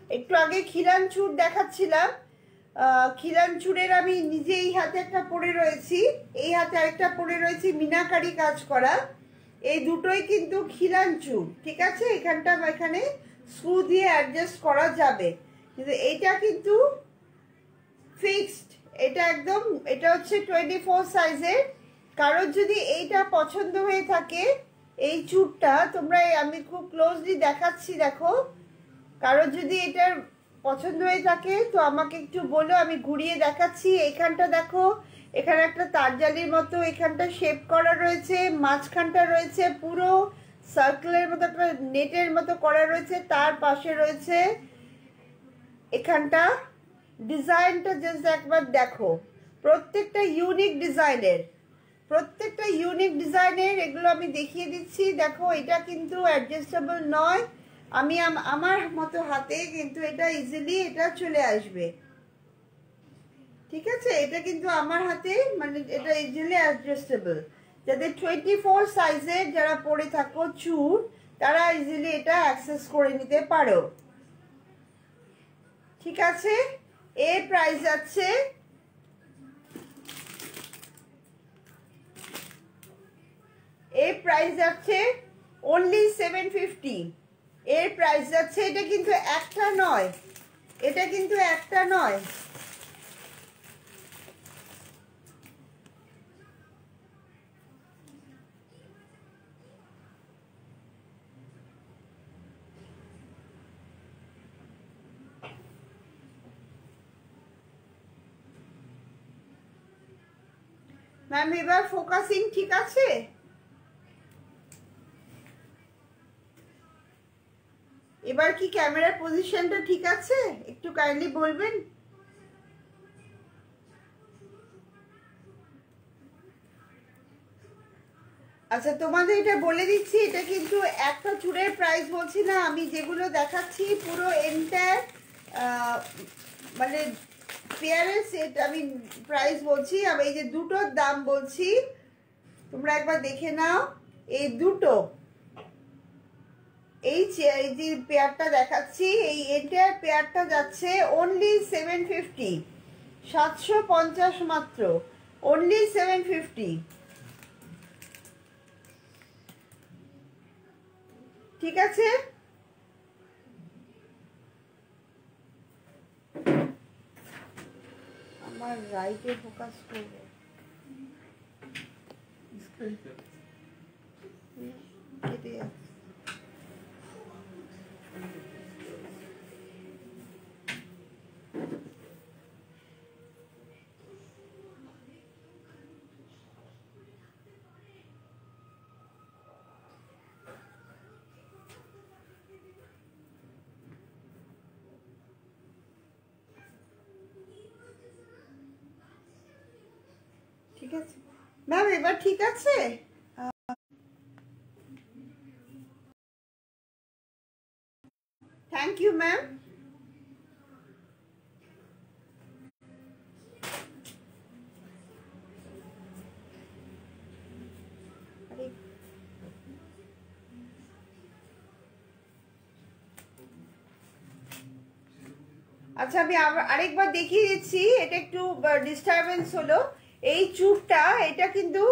একটু আগে খিলান চূড় দেখাচ্ছিলাম, খিলান চূড়ের আমি নিজে এই হাতে একটা পরে রয়েছি, এই হাতে আরেকটা পরে রয়েছি, মিনাকারি কাজ করা। এই দুটোই কিন্তু খিলান চূড়। ঠিক আছে, এখানটা এখানে স্ক্রু দিয়ে অ্যাডজাস্ট করা যাবে, কিন্তু এইটা কিন্তু ফিক্সড। এটা একদম, এটা হচ্ছে 24 সাইজের। কারোর যদি এইটা পছন্দ হয়ে থাকে, এই চূড়টা, তোমরা আমি খুব ক্লোজলি দেখাচ্ছি, দেখো। কারোর যদি এটার পছন্দ হয়ে থাকে তো আমাকে একটু বলো, আমি ঘুরিয়ে দেখাচ্ছি। এইখানটা দেখো, এখানে একটা তারজালির মতো এখানটা শেপ করা রয়েছে, মাঝখানটা রয়েছে পুরো সার্কেলের মতো একটা নেটের মতো করা রয়েছে, তার পাশে রয়েছে এখানটা ডিজাইনটা। জাস্ট একবার দেখো, প্রত্যেকটা ইউনিক ডিজাইনের, এগুলো আমি দেখিয়ে দিচ্ছি। দেখো, এটা কিন্তু অ্যাডজাস্টেবল নয়, আমি আমার মতো হাতে কিন্তু এটা ইজিলি এটা চলে আসবে। ঠিক আছে, এটা কিন্তু আমার হাতে, মানে এটা ইজিলি অ্যাডজাস্টেবল। যাদের 24 সাইজের যারা পরে থাকো চুড়, তারা ইজিলি এটা অ্যাক্সেস করে নিতে পারো। ঠিক আছে, এর প্রাইস যাচ্ছে only 750। এর প্রাইস যাচ্ছে, এটা কিন্তু একটা নয়, এটা কিন্তু একটা নয়। ম্যাম এবার ফোকাসিং ঠিক আছে? এবার কি ক্যামেরার পজিশনটা ঠিক আছে? একটু কাইন্ডলি বলবেন। আচ্ছা তোমাদের এটা বলে দিচ্ছি, এটা কিন্তু একটা চুড়ের প্রাইস বলছি না, আমি যেগুলো দেখাচ্ছি পুরো এন্টায়ার মানে পেয়ারের সেট আমি প্রাইস বলছি। আমি এই যে দুটোর দাম বলছি, তোমরা একবার দেখে নাও। এই দুটো, এই যে পেয়ারটা দেখাচ্ছি, এই এন্টায়ার পেয়ারটা যাচ্ছে অনলি 750, 750 মাত্র, অনলি 750। ঠিক আছে, আমার রাইটে ফোকাস করবো। কেটে যাচ্ছে। ঠিক আছে ম্যাম, এবার ঠিক আছে? Thank you ma'am. আচ্ছা আমি আরেকবার দেখিয়ে দিচ্ছি, এটা একটু ডিস্টারবেন্স হলো। এই চুরটা, এটা কিন্তু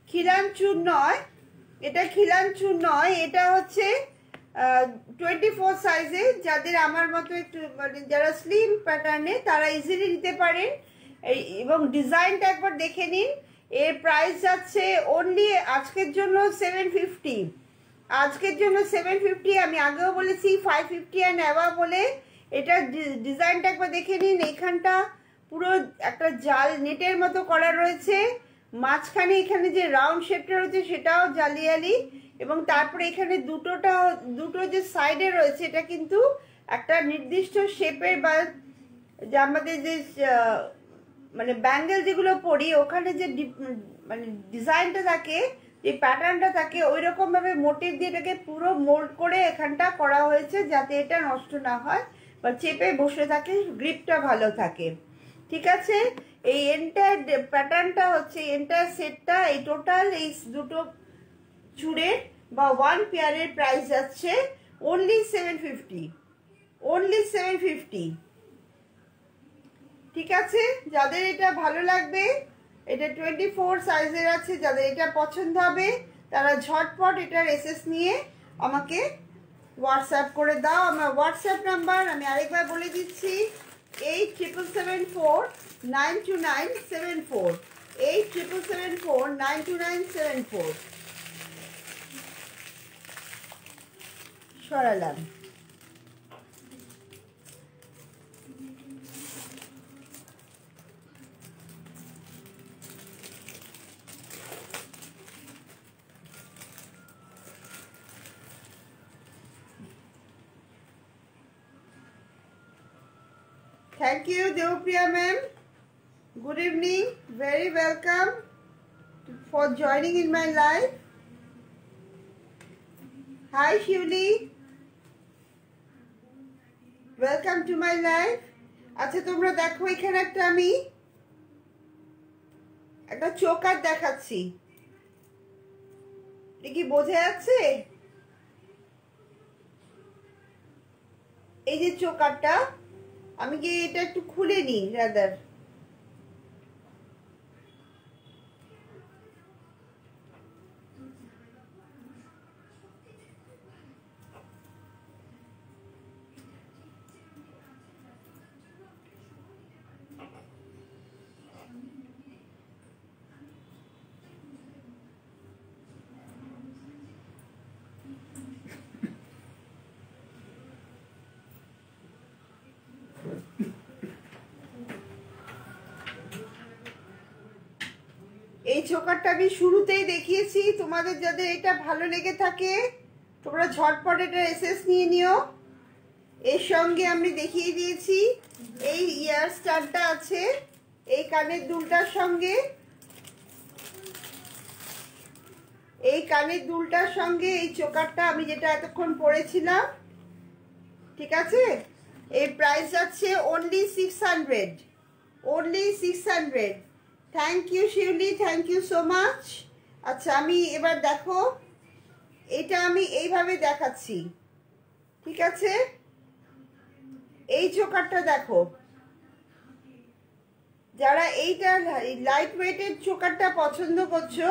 খিলান চুর নয়, এটা খিলান চুর নয়, এটা হচ্ছে 24 সাইজে। যাদের আমার মতো একটু মানে যারা স্লিম প্যাটার্নে তারা ইজিলি নিতে পারেন। এবং ডিজাইনটা একবার দেখে নিন। এর প্রাইস যাচ্ছে অনলি আজকের জন্য 750, আজকের জন্য 750। আমি আগেও বলেছি 550 অ্যান্ড অ্যাভাব বলে। এটা ডিজাইনটা একবার দেখে নিন। এইখানটা পুরো একটা জাল নেটের মতো করা রয়েছে, মাঝখানে এখানে যে রাউন্ড শেপটা রয়েছে সেটাও জালিয়ালি, এবং তারপরে এখানে দুটো যে সাইডে রয়েছে এটা কিন্তু একটা নির্দিষ্ট শেপের, বা যে আমাদের যে মানে ব্যাঙ্গেল যেগুলো পরি ওখানে যে মানে ডিজাইনটা থাকে, যে প্যাটার্নটা থাকে, ওই রকম ভাবে মোটিভ দিয়ে এটাকে পুরো মোল্ড করে এখানটা করা হয়েছে, যাতে এটা নষ্ট না হয় বা চেপে বসে থাকে, গ্রিপটা ভালো থাকে। ঠিক আছে, এই এন্টায়ার প্যাটার্নটা হচ্ছে, এন্টায়ার সেটটা, এই টোটাল এই দুটো চুড়ের বা ওয়ান পেয়ারের প্রাইস যাচ্ছে অনলি 750, অনলি 750। ঠিক আছে, যাদের এটা ভালো লাগবে, এটা 24 সাইজের আছে, যাদের এটা পছন্দ হবে তারা ঝটপট এটার এসএস নিয়ে আমাকে হোয়াটসঅ্যাপ করে দাও। আমার হোয়াটসঅ্যাপ নাম্বার আমি আরেকবার বলে দিচ্ছি, 8774929774, 8774929774। সরালাম। Thank you, Deopriya ma'am. Good evening. Very welcome for joining in my live. Hi, Shivli. Welcome to my live. আচ্ছা তোমরা দেখো, এখানে আমি একটা চোকার দেখাচ্ছি, এটা কি বোঝা যাচ্ছে? এই যে চোকারটা, আমি কি এটা একটু খুলে নিই রাদার। এই চোকারটা আমি শুরুতেই দেখিয়েছি, তোমাদের যাদের এটা ভালো লেগে থাকে তোমরা ঝটপট এটা এসএস নিয়ে নিও। এর সঙ্গে আমি দেখিয়ে দিয়েছি এই ইয়ার স্টারটা আছে এই কানের দুলটার সঙ্গে, এই কানের দুলটার সঙ্গে এই চোকারটা আমি যেটা এতক্ষণ পরেছিলাম, ঠিক আছে। এই প্রাইস আছে only 600, only 600। Thank you Shiuli, thank you so much. আচ্ছা আমি এবার দেখো, এটা আমি এইভাবে দেখাচ্ছি, ঠিক আছে। এই চোকারটা দেখো, যারা এইটা লাইট ওয়েটের চোকারটা পছন্দ করছো,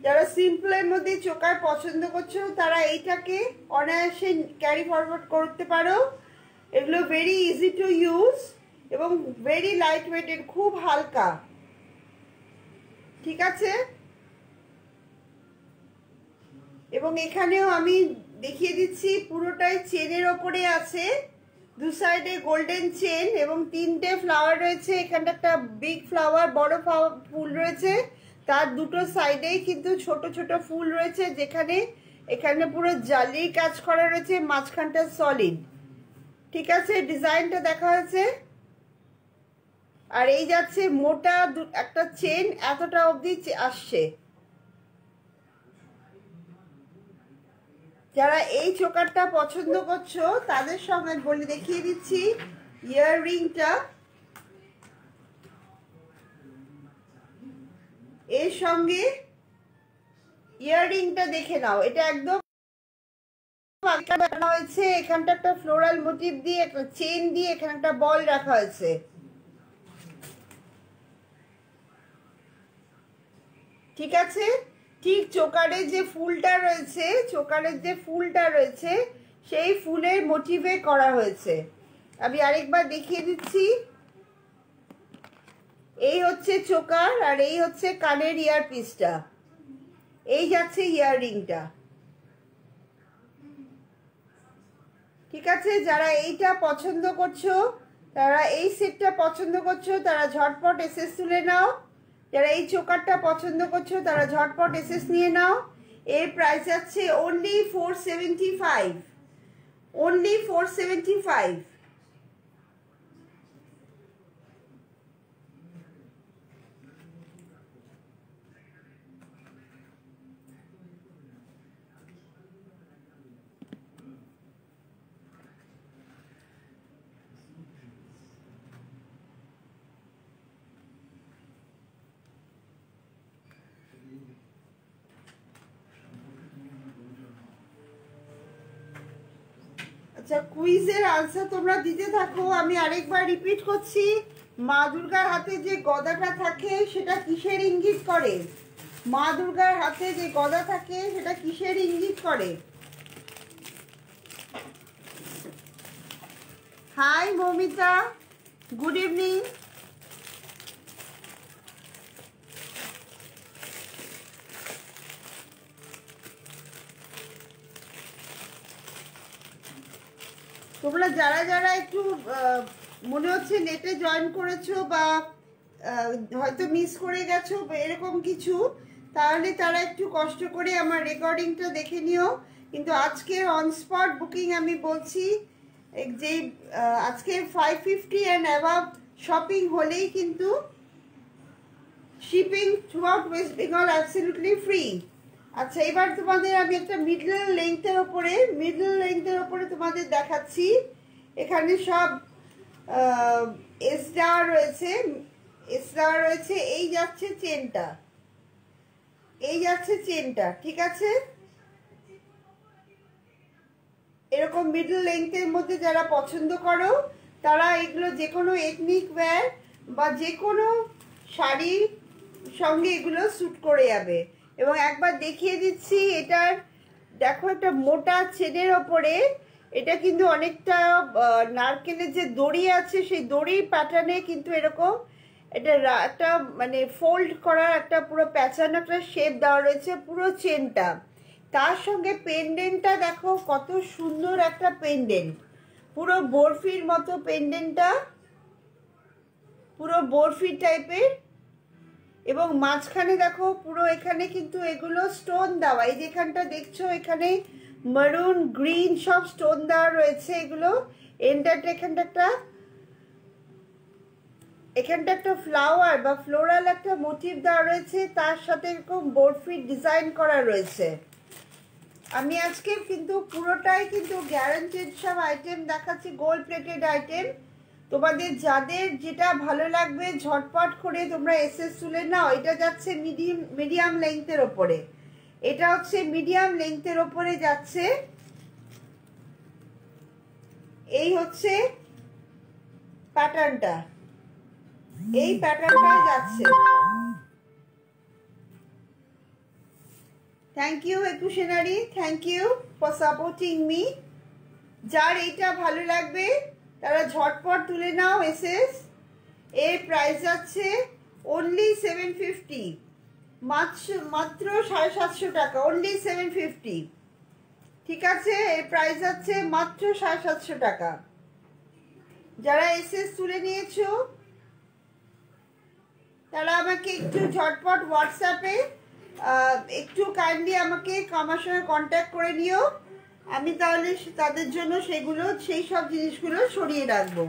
যারা সিম্পলের মধ্যে চোকার পছন্দ করছো, তারা এইটাকে অনায়াসে ক্যারি ফরওয়ার্ড করতে পারো। এগুলো ভেরি ইজি টু ইউজ এবং ভেরি লাইট ওয়েটের, খুব হালকা, ঠিক আছে। এবং এখানেও আমি দেখিয়ে দিচ্ছি পুরোটাই চেনের ওপরে আছে, দু সাইডে গোল্ডেন চেন এবং 3টে ফ্লাওয়ার রয়েছে। এখানটা একটা বিগ ফ্লাওয়ার, বড় ফুল রয়েছে, তার দুটো সাইডেই কিন্তু ছোট ছোট ফুল রয়েছে, যেখানে এখানে পুরো জালির কাজ করা রয়েছে, মাঝখানটা সলিড, ঠিক আছে। ডিজাইনটা দেখা হয়েছে। আর এই যাচ্ছে মোটা একটা চেন, এতটা অবধি আসছে। যারা এই চোকারটা পছন্দ করছো তাদের সঙ্গে বলে দেখিয়ে দিচ্ছি ইয়াররিংটা, এর সঙ্গে ইয়াররিংটা দেখে নাও। এটা একদম বানানো হয়েছে, এখানটা একটা ফ্লোরাল মোটিভ দিয়ে একটা চেন দিয়ে এখানে একটা বল রাখা হয়েছে, ঠিক আছে। ঠিক চোকারের যে ফুলটা রয়েছে, চোকারের যে ফুলটা রয়েছে সেই ফুলের মোটিভে করা হয়েছে। আমি আরেকবার দেখিয়ে দিচ্ছি। এই হচ্ছে চোকার আর এই হচ্ছে কানের ইয়ার পিসটা, এই যাচ্ছে ইয়াররিংটা, ঠিক আছে। যারা এইটা পছন্দ করছো, তারা এই সেটটা পছন্দ করছো, তারা ঝটপট এসএস তুলে নাও। যারা এই চোকারটা পছন্দ করছো তারা ঝটপট এসএস নিয়ে নাও। এর প্রাইস আছে অনলি 475, অনলি 475। আচ্ছা কুইজের আনসার তোমরা দিতে থাকো। আমি আরেকবার রিপিট করছি, মা দুর্গার হাতে যে গদাটা থাকে সেটা কিসের ইঙ্গিত করে? মা দুর্গার হাতে যে গদা থাকে সেটা কিসের ইঙ্গিত করে? Hi Mamita, good evening. তোমরা যারা যারা একটু মনে হচ্ছে নেটে জয়েন করেছো বা হয়তো মিস করে গেছো এরকম কিছু, তাহলে তারা একটু কষ্ট করে আমার রেকর্ডিংটা দেখে নিও। কিন্তু আজকের অন স্পট বুকিং আমি বলছি, যে আজকের 550 অ্যান্ড অ্যাবাভ শপিং হলেই কিন্তু shipping throughout West Bengal absolutely free. আচ্ছা এবার তোমাদের আমি একটা মিডল লেন্থের ওপরে তোমাদের দেখাচ্ছি। এখানে সব এসডার রয়েছে, এই যাচ্ছে চেনটা, ঠিক আছে। এরকম মিডল লেন্থের মধ্যে যারা পছন্দ করো তারা এগুলো যে কোনো এথনিক ওয়্যার বা যে কোনো শাড়ির সঙ্গে এগুলো স্যুট করে যাবে। এবং একবার দেখিয়ে দিচ্ছি, এটার দেখো একটা মোটা চেনের ওপরে এটা কিন্তু অনেকটা নারকেলের যে দড়ি আছে সেই দড়ির প্যাটার্নে কিন্তু এরকম এটা একটা মানে ফোল্ড করা একটা পুরো প্যাটার্ন একটা শেপ দেওয়া রয়েছে পুরো চেনটা। তার সঙ্গে পেন্ডেন্টটা দেখো কত সুন্দর একটা পেন্ডেন্ট, পুরো বরফির মতো পেন্ডেন্টটা, পুরো বরফি টাইপের। এবং মাঝখানে দেখো পুরো এখানে কিন্তু এগুলো স্টোন দেওয়া, এই যেখানটা দেখছো এখানে মারুন গ্রিন সব স্টোন দেওয়া রয়েছে। এগুলো এখানটা একটা ফ্লাওয়ার বা ফ্লোরাল একটা মোটিভ দেওয়া রয়েছে, তার সাথে এরকম বরফি ডিজাইন করা রয়েছে। আমি আজকে কিন্তু পুরোটাই কিন্তু গ্যারান্টেড সব আইটেম দেখাচ্ছি, গোল্ড প্লেটেড আইটেম। তোমাদের যাদের যেটা ভালো লাগবে ঝটপট করে তোমরা এসএস তুলে নাও। এটা যাচ্ছে মিডিয়াম লেন্থের ওপরে, এটা হচ্ছে মিডিয়াম লেন্থের ওপরে যাচ্ছে। এই হচ্ছে প্যাটার্নটা, এই প্যাটার্নটা যাচ্ছে। থ্যাংক ইউ একুশেনারি, thank you for supporting me. যার এইটা ভালো লাগবে তারা ঝটপট তুলে নাও এসএস। এর প্রাইস যাচ্ছে অনলি 750, মাত্র 750 টাকা, অনলি 750। ঠিক আছে, এর প্রাইস যাচ্ছে মাত্র 750 টাকা। যারা এসএস তুলে নিয়েছো তারা আমাকে একটু ঝটপট হোয়াটসঅ্যাপে একটু কাইন্ডলি আমাকে আমার সঙ্গে কন্ট্যাক্ট করে নিও। আমি তাহলে তাদের জন্য সেগুলো সেই সব জিনিসগুলো সরিয়ে রাখবো।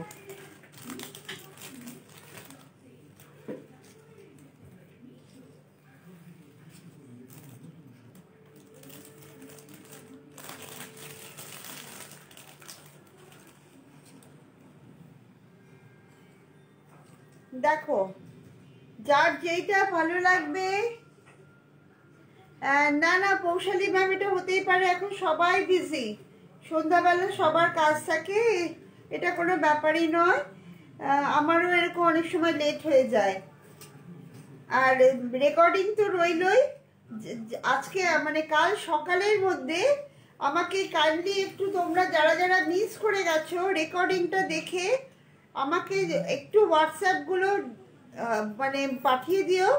দেখো যার যেইটা ভালো লাগবে। না না পৌশালী ম্যাম, এটা হতেই পারে, এখন সবাই বিজি, সন্ধ্যাবেলা সবার কাজ থাকে, এটা কোনো ব্যাপারই নয়। আমারও এরকম অনেক সময় লেট হয়ে যায়। আর রেকর্ডিং তো রইলই, আজকে মানে কাল সকালের মধ্যে আমাকে কাইন্ডলি একটু তোমরা যারা যারা মিস করে গেছো রেকর্ডিংটা দেখে আমাকে একটু হোয়াটসঅ্যাপগুলো মানে পাঠিয়ে দিও।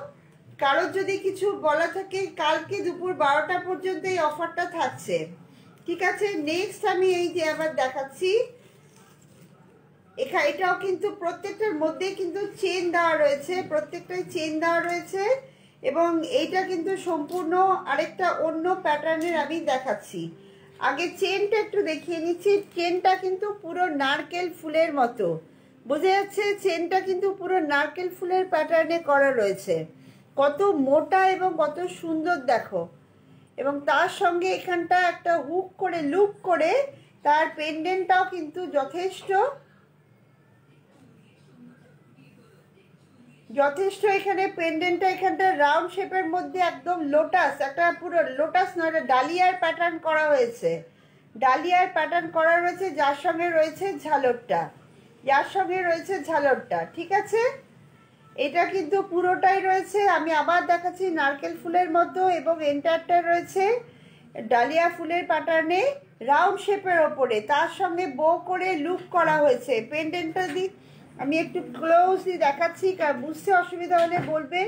কারোর যদি কিছু বলা থাকে, কালকে দুপুর 12টা পর্যন্ত এই অফারটা থাকছে। ঠিক আছে, নেক্সট আমি এই যে আবার দেখাচ্ছি, এটাও কিন্তু প্রত্যেকটার মধ্যে কিন্তু চেন দেওয়া রয়েছে, প্রত্যেকটাই চেন দেওয়া রয়েছে। এবং এইটা কিন্তু সম্পূর্ণ আরেকটা অন্য প্যাটার্নের আমি দেখাচ্ছি। আগে চেনটা একটু দেখিয়ে নিচ্ছি। চেনটা কিন্তু পুরো নারকেল ফুলের মতো, বোঝা যাচ্ছে চেনটা কিন্তু পুরো নারকেল ফুলের প্যাটার্নে করা রয়েছে। কত মোটা এবং কত সুন্দর দেখো। এবং তার সঙ্গে এখানটা একটা হুক করে লুপ করে তার পেন্ডেন্টটাও কিন্তু যথেষ্ট এখানে পেন্ডেন্টটা এখানটা রাউন্ড শেপের মধ্যে একদম লোটাস, একটা পুরো লোটাস নয়, ডালিয়ার প্যাটার্ন করা হয়েছে, ডালিয়ার প্যাটার্ন করা রয়েছে, যার সঙ্গে রয়েছে ঝালরটা, ঠিক আছে। এটা কিন্তু পুরোটাই রয়েছে, আমি আবার দেখাচ্ছি, নারকেল ফুলের মতো এবং এন্টারটা রয়েছে ডালিয়া ফুলের প্যাটার্নে রাউন্ড শেপের ওপরে, তার সঙ্গে বো করে লুপ করা হয়েছে। পেন্ডেন্টটা দিই আমি একটু ক্লোজলি দেখাচ্ছি, কারণ বুঝতে অসুবিধা হলে বলবে,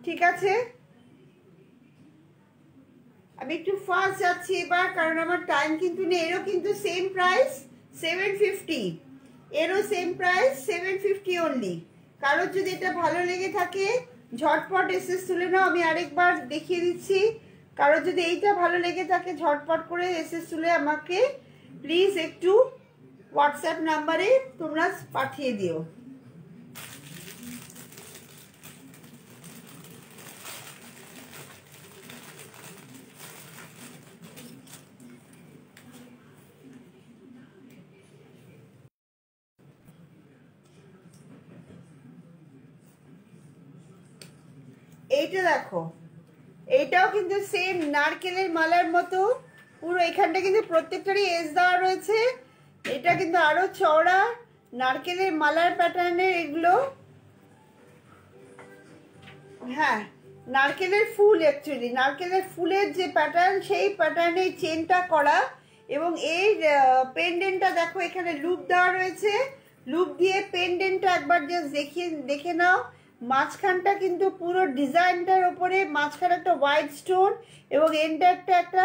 ঠিক আছে। আমি একটু ফাস্ট যাচ্ছি এবার, কারণ আমার টাইম কিন্তু নেই। এরও কিন্তু সেম প্রাইস 750, এরও সেম প্রাইস 750 অনলি। কারোর যদি এটা ভালো লেগে থাকে ঝটপট এসএস তুলে নাও। আমি আরেকবার দেখিয়ে দিচ্ছি, কারোর যদি এইটা ভালো লেগে থাকে ঝটপট করে এসএস তুলে আমাকে প্লিজ একটু হোয়াটসঅ্যাপ নাম্বারে তোমরা পাঠিয়ে দিও। এইটা দেখো, এইটাও কিন্তু সেম নারকেলের মালার মতো পুরো এখানটা কিন্তু প্রত্যেকটারই এজ দেওয়া রয়েছে। এটা কিন্তু আরো চওড়া নারকেলের মালার প্যাটার্নের এগুলো। হ্যাঁ, নারকেলের ফুল, অ্যাকচুয়ালি নারকেলের ফুলের যে প্যাটার্ন সেই প্যাটার্নে চেনটা করা। এবং এই পেন্ডেন্টটা দেখো এখানে লুপ দেওয়া রয়েছে, লুপ দিয়ে পেন্ডেন্টটা একবার জাস্ট দেখে নাও। মাঝখানটা কিন্তু পুরো ডিজাইনটার ওপরে মাঝখানে একটা হোয়াইট স্টোন এবং এন্ডারটা একটা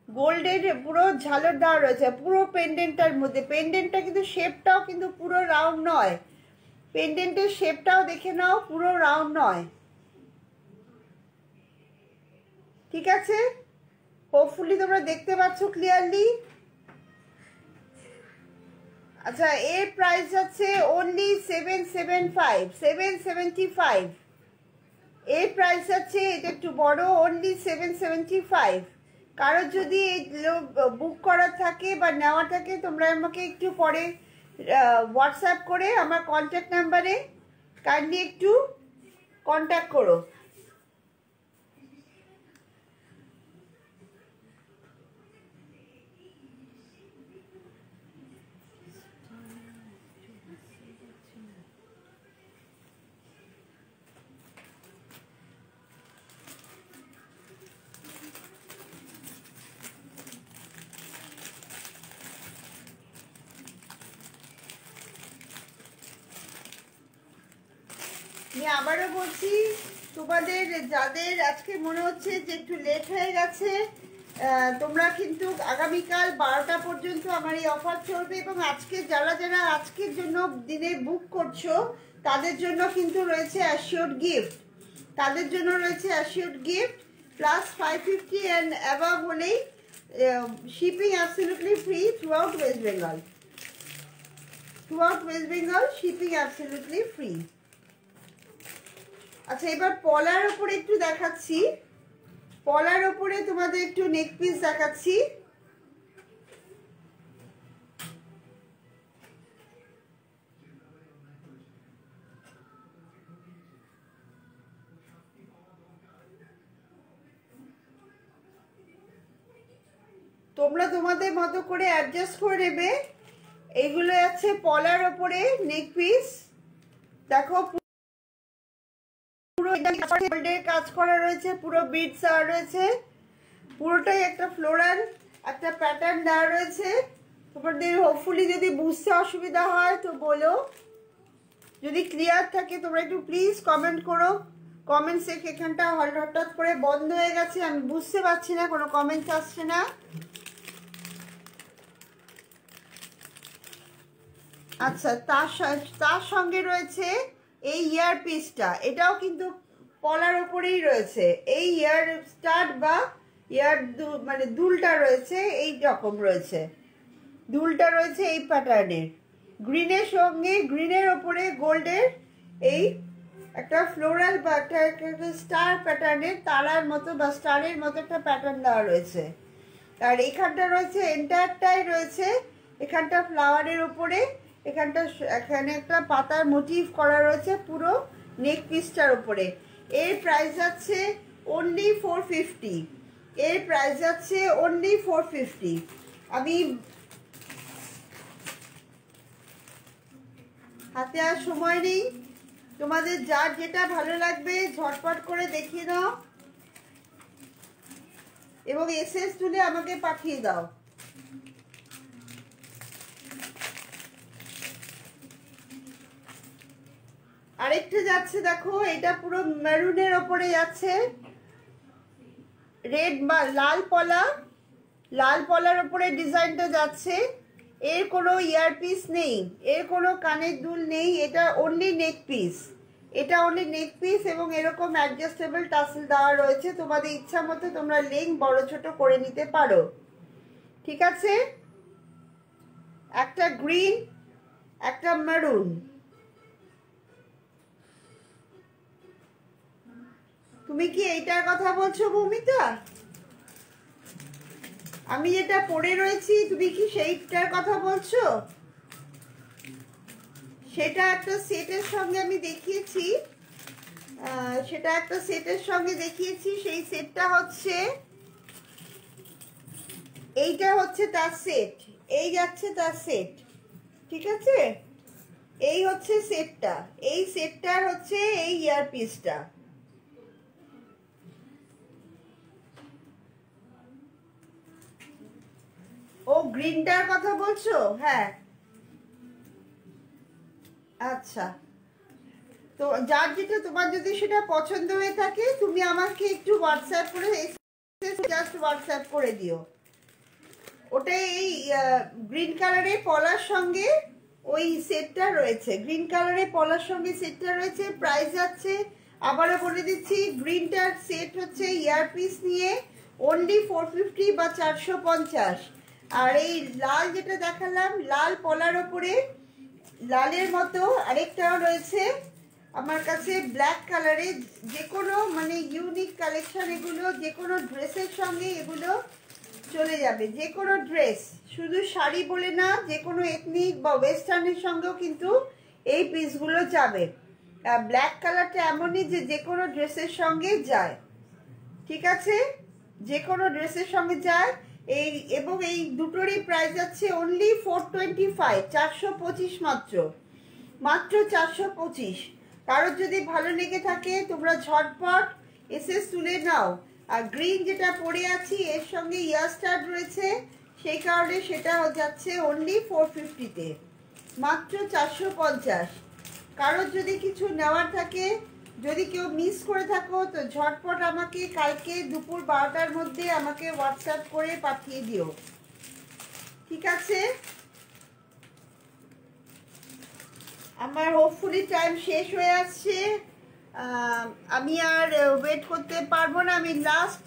গোল্ডের পুরো ঝালর দেওয়া রয়েছে পুরো পেন্ডেন্টটার মধ্যে। পেন্ডেন্টটা কিন্তু শেপটাও কিন্তু পুরো রাউন্ড নয়, পেন্ডেন্টের শেপটাও দেখে নাও, পুরো রাউন্ড নয়। ঠিক আছে, হোপফুলি তোমরা দেখতে পাচ্ছ ক্লিয়ারলি। আচ্ছা, এর প্রাইস আছে অনলি 775। এর প্রাইস আছে, এটা একটু বড়, অনলি 775। কারোর যদি বুক করার থাকে বা নেওয়া থাকে তোমরা আমাকে একটু পরে হোয়াটসঅ্যাপ করে আমার কন্ট্যাক্ট নাম্বারে কাইন্ডলি একটু কন্ট্যাক্ট করো। আমি আবারও বলছি, তোমাদের যাদের আজকে মনে হচ্ছে যে একটু লেট হয়ে গেছে, তোমরা কিন্তু আগামীকাল 12টা পর্যন্ত আমার এই অফার চলবে। এবং আজকে যারা যারা আজকের জন্য দিনে বুক করছো তাদের জন্য কিন্তু রয়েছে অ্যাসিওর্ড গিফট, তাদের জন্য রয়েছে assured gift plus 550 and above হলেই shipping absolutely free throughout West Bengal. Shipping absolutely free. আচ্ছা, এবার পলার ওপরে একটু দেখাচ্ছি, পলার ওপরে তোমাদের একটু নেক পিস দেখাচ্ছি। তোমরা তোমাদের মতো করে অ্যাডজাস্ট করে নেবে। এইগুলো আছে পলার ওপরে নেক পিস, দেখো পুরো গোল্ডের কাজ করা রয়েছে, পুরো বিটস দেওয়া রয়েছে, পুরোটাই একটা ফ্লোরাল একটা প্যাটার্ন দেওয়া রয়েছে। তোমাদের হোপফুলি যদি বুঝতে অসুবিধা হয় তো বলো, যদি ক্লিয়ার থাকে তোমরা একটু প্লিজ কমেন্ট করো। কমেন্টস এখানটা হঠাৎ করে বন্ধ হয়ে গেছে, আমি বুঝতে পারছি না, কোনো কমেন্টস আসছে না। আচ্ছা, তার সঙ্গে রয়েছে এই ইয়ার পিসটা, এটাও কিন্তু পলার ওপরেই রয়েছে। এই ইয়ার স্টাড বা ইয়ার মানে দুলটা রয়েছে এই রকম রয়েছে, দুলটা রয়েছে এই প্যাটার্নের, গ্রিনের সঙ্গে গ্রিনের ওপরে গোল্ডের এই একটা ফ্লোরাল বা একটা স্টার প্যাটার্নের তারার মতো বা স্টারের মতো একটা প্যাটার্ন দেওয়া রয়েছে। আর এখানটা রয়েছে এন্টায়ারটাই রয়েছে, এখানটা ফ্লাওয়ারের ওপরে এখানে একটা পাতার মোটিভ করা রয়েছে পুরো নেক পিসটার ওপরে। এর প্রাইস আছে অনলি 450। এর প্রাইস আছে অনলি 450। আমি হাতে আর সময় নেই, তোমাদের যার যেটা ভালো লাগবে ঝটপট করে দেখিয়ে দাও এবং এসএস তুলে আমাকে পাঠিয়ে দাও। আরেকটা যাচ্ছে দেখো, এটা পুরো মেরুনের ওপরে যাচ্ছে, রেড বা লাল পলার ওপরে ডিজাইনটা যাচ্ছে। এর কোনো ইয়ারপিস নেই, এর কোনো কানের দুল নেই, এটা অনলি নেক পিস, এটা অনলি নেক পিস এবং এরকম অ্যাডজাস্টেবল টাসেল দেওয়া রয়েছে। তোমাদের ইচ্ছা মতো তোমরা লেন্থ বড় ছোট করে নিতে পারো। ঠিক আছে, একটা গ্রিন একটা মেরুন। তুমি কি এইটার কথা বলছো মৌমিতা? আমি যেটা পরে রয়েছি তুমি কি সেইটার কথা বলছো? সেটা একটা সেটের সঙ্গে আমি দেখিয়েছি, সেই সেটটা হচ্ছে এইটা হচ্ছে তার সেট, এই যাচ্ছে তার সেট, ঠিক আছে? এই হচ্ছে সেটটা, এই সেটটার হচ্ছে এই ইয়ারপিসটা। ও গ্রিনটার কথা বলছো? হ্যাঁ আচ্ছা, তো যার যেটা, তোমার যদি সেটা পছন্দ হয়ে থাকে তুমি আমাকে একটু হোয়াটসঅ্যাপ করে, জাস্ট হোয়াটসঅ্যাপ করে দিও। ওটা এই গ্রিন কালারের পলার সঙ্গে ওই সেটটা রয়েছে, গ্রিন কালারের পলার সঙ্গে সেটটা রয়েছে। প্রাইস যাচ্ছে, আবারও বলে দিচ্ছি, গ্রিনটার সেট হচ্ছে ইয়ারপিস নিয়ে অনলি 450 বা 450। আর এই লাল যেটা দেখালাম, লাল পলার ওপরে লালের মতো আরেকটাও রয়েছে আমার কাছে ব্ল্যাক কালারে। যে কোনো মানে ইউনিক কালেকশন এগুলো, যে কোনো ড্রেসের সঙ্গে এগুলো চলে যাবে, যে কোনো ড্রেস, শুধু শাড়ি বলে না, যে কোনো এথনিক বা ওয়েস্টার্নের সঙ্গেও কিন্তু এই পিসগুলো যাবে। ব্ল্যাক কালারটা এমনই যে যে কোনো ড্রেসের সঙ্গে যায়, ঠিক আছে? যে কোনো ড্রেসের সঙ্গে যায়। এই এবং এই দুটোরই প্রাইস আছে অনলি 425, 425 মাত্র, মাত্র 425। কারোর যদি ভালো লেগে থাকে তোমরা ঝটপট এসে তুলে নাও। আর গ্রিন যেটা পরে আছি এর সঙ্গে ইয়ারস্টার রয়েছে, সেই কারণে সেটা যাচ্ছে অনলি 450-তে, মাত্র 450। কারোর যদি কিছু নেওয়ার থাকে, যদি কেউ মিস করে থাকো, তো ঝটপট আমাকে কালকে দুপুর 12টার মধ্যে আমাকে হোয়াটসঅ্যাপ করে পাঠিয়ে দিও, ঠিক আছে? আমার হোপফুলি টাইম শেষ হয়ে আসছে, আমি আর ওয়েট করতে পারবো না। আমি লাস্ট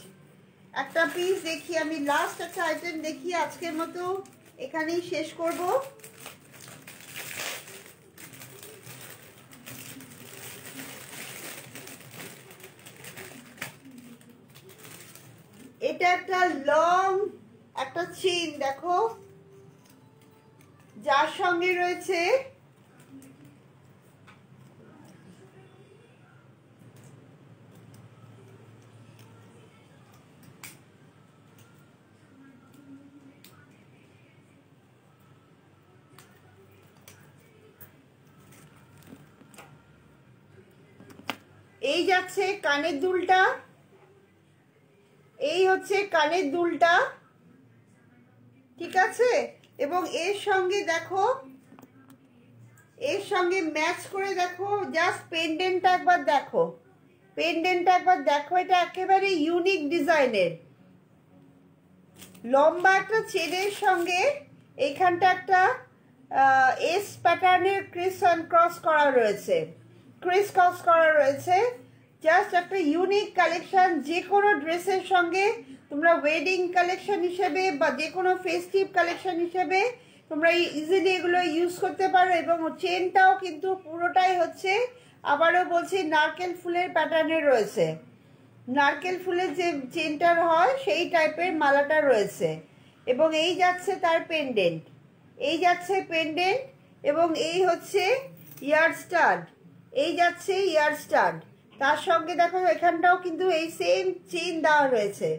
একটা পিস দেখি, আমি লাস্ট একটা আইটেম দেখি, আজকের মতো এখানেই শেষ করব। এটা একটা লং একটা চেইন দেখো, যার সঙ্গে রয়েছে এই যাচ্ছে কানের দুলটা, এই হচ্ছে কানের দুলটা, ঠিক আছে? এবং এর সঙ্গে দেখো, এর সঙ্গে ম্যাচ করে দেখো, জাস্ট পেন্ডেন্টটা একবার দেখো, পেন্ডেন্টটা একবার দেখো, এটা একেবারে ইউনিক ডিজাইনের। লম্বা একটা চেনের সঙ্গে এইখানটা একটা এস প্যাটার্নের ক্রস করা রয়েছে, ক্রস করা রয়েছে। জাস্ট একটা ইউনিক কালেকশন, যে কোনো ড্রেসের সঙ্গে তোমরা ওয়েডিং কালেকশন হিসেবে বা যে কোনো ফেস্টিভ কালেকশন হিসেবে তোমরা ইজিলি এগুলো ইউজ করতে পারো। এবং চেনটাও কিন্তু পুরোটাই হচ্ছে, আবারও বলছি, নারকেল ফুলের প্যাটার্নে রয়েছে, নারকেল ফুলের যে চেনটার হয় সেই টাইপের মালাটা রয়েছে। এবং এই যাচ্ছে তার পেন্ডেন্ট, এই যাচ্ছে পেন্ডেন্ট, এবং এই হচ্ছে ইয়ার স্টাড, এই যাচ্ছে ইয়ার স্টাড। তার সঙ্গে দেখো এখানটাও কিন্তু এই সেম চেন দেওয়া রয়েছে।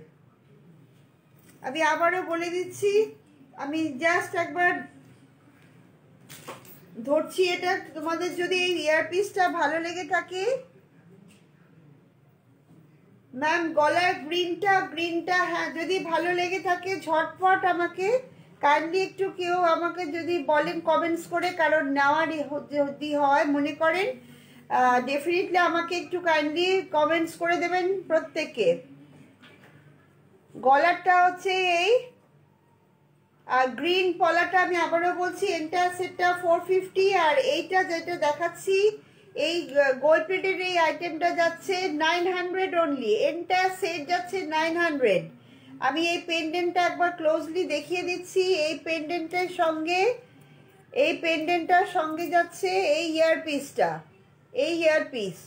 আমি আবারও বলে দিচ্ছি, আমি জাস্ট একবার ধরছি এটা, তোমাদের যদি এই ইয়ারপিসটা ভালো লেগে থাকে, ম্যাম গলার গ্রিনটা হ্যাঁ যদি ভালো লেগে থাকে ঝটপট আমাকে কাইন্ডলি একটু কেউ আমাকে যদি বলেন কমেন্টস করে, কারণ নেওয়ার যদি হয় মনে করেন, ডেফিনেটলি আমাকে একটু কাইন্ডলি কমেন্টস করে দেবেন প্রত্যেকে। গলারটা হচ্ছে এই, আর গ্রিন পলাটা আমি আবারও বলছি এন্টার সেটটা 450। আর এইটা যেটা দেখাচ্ছি এই গোল্ড প্লেটের এই আইটেমটা যাচ্ছে 900 অনলি, এন্টার সেট যাচ্ছে 900। আমি এই পেন্ডেন্টটা একবার ক্লোজলি দেখিয়ে দিচ্ছি। এই পেন্ডেন্টের সঙ্গে, এই পেন্ডেন্টটার সঙ্গে যাচ্ছে এই ইয়ারপিসটা, এই ইয়ারপিস,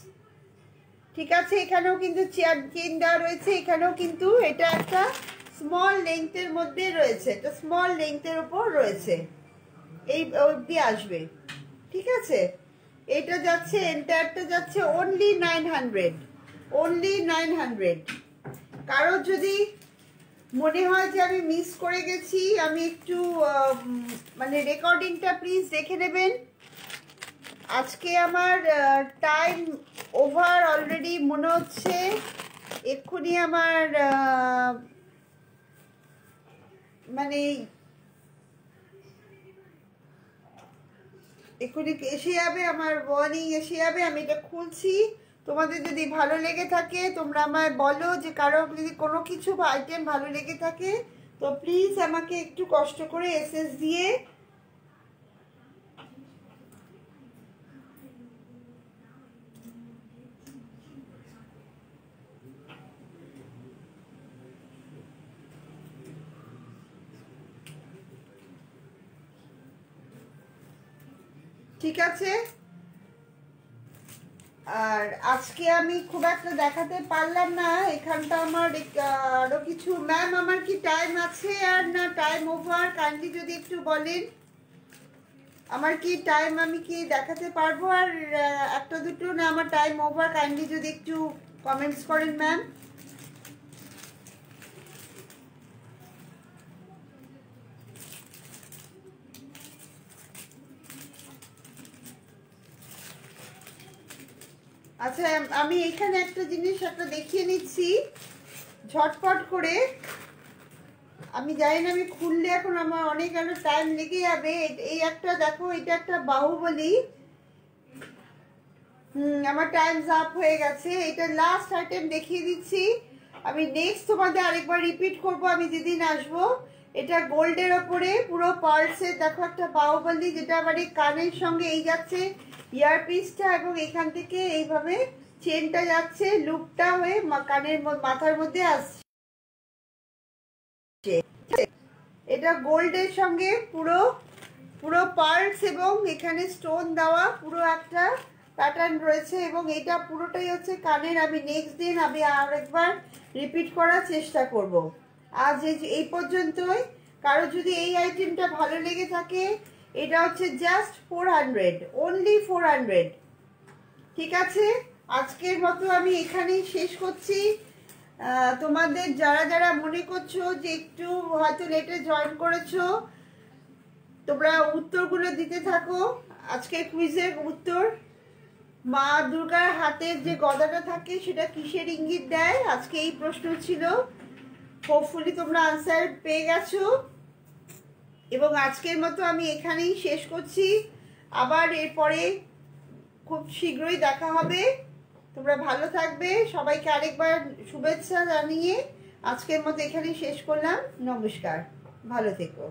ঠিক আছে? এখানেও কিন্তু চেন দেওয়া রয়েছে, এখানেও কিন্তু এটা একটা স্মল লেংথের মধ্যে রয়েছে, এটা স্মল লেংথের উপর রয়েছে, এই অবধি আসবে, ঠিক আছে? এটা যাচ্ছে এন্টায়ারটা যাচ্ছে অনলি 900, অনলি 900। কারো যদি মনে হয় যে আমি মিস করে গেছি, আমি একটু মানে রেকর্ডিংটা প্লিজ দেখে নেবেন। আজকে আমার টাইম ওভার অলরেডি মনে হচ্ছে। এক্ষুনি আমার মানে এক্ষুনি এসে যাবে, আমার ওয়ার্নিং এসে যাবে। আমি এটা খুলছি। তোমাদের যদি ভালো লেগে থাকে তোমরা আমায় বলো, যে কারো যদি কোনো কিছু আইটেম ভালো লেগে থাকে তো প্লিজ আমাকে একটু কষ্ট করে এসএস দিয়ে ঠিক আছে। আর আজকে আমি খুব একটা দেখাতে পারলাম না, এখানটা আমার আরো কিছু। ম্যাম আমার কি টাইম আছে আর না টাইম ওভার? কাইন্ডলি যদি একটু বলেন আমার কি টাইম, আমি কি দেখাতে পারবো আর একটা দুটো, না আমার টাইম ওভার? কাইন্ডলি যদি একটু কমেন্টস করেন ম্যাম। আচ্ছা আমি এখানে একটা জিনিস একটা দেখিয়ে নিচ্ছি ঝটপট করে। আমি জানি না, আমি খুললে এখন আমার অনেক আরো টাইম লেগে যাবে। এই একটা দেখো, এটা একটা বাহুবলী। আমার টাইম আপ হয়ে গেছে। এটা লাস্ট আইটেম দেখিয়ে দিচ্ছি। আমি নেক্সট তোমাদের আরেকবার রিপিট করব আমি যেদিন আসবো। এটা গোল্ডের ওপরে পুরো পার্লসের দেখো একটা বাহুবলী, যেটা আমার এই কানের সঙ্গে এই যাচ্ছে ইয়ারপিসটা, এবং এখান থেকে এইভাবে চেনটা যাচ্ছে, লুপটা হয়ে কানের মাথার মধ্যে আসছে। এটা গোল্ডের সঙ্গে পুরো পুরো পার্লস এবং এখানে স্টোন দেওয়া পুরো একটা প্যাটার্ন রয়েছে, এবং এটা পুরোটাই হচ্ছে কানের। আমি নেক্সট দিন আমি আরেকবার রিপিট করার চেষ্টা করব। আজ এই পর্যন্তই। কারো যদি এই আইটেমটা ভালো লেগে থাকে, এটা হচ্ছে জাস্ট 400, অনলি 400। ঠিক আছে, আজকের মতো আমি এখানেই শেষ করছি। তোমাদের যারা যারা মনে করছো যে একটু হয়তো লেটে জয়েন করেছো, তোমরা উত্তরগুলো দিতে থাকো। আজকের কুইজের উত্তর, মা দুর্গার হাতের যে গদাটা থাকে সেটা কিসের ইঙ্গিত দেয়, আজকে এই প্রশ্ন ছিল। হোপফুলি তোমরা আনসার পেয়ে গেছো, এবং আজকের মতো আমি এখানেই শেষ করছি। আবার এরপরে খুব শীঘ্রই দেখা হবে। তোমরা ভালো থাকবে। সবাইকে আরেকবার শুভেচ্ছা জানিয়ে আজকের মতো এখানেই শেষ করলাম। নমস্কার, ভালো থেকো।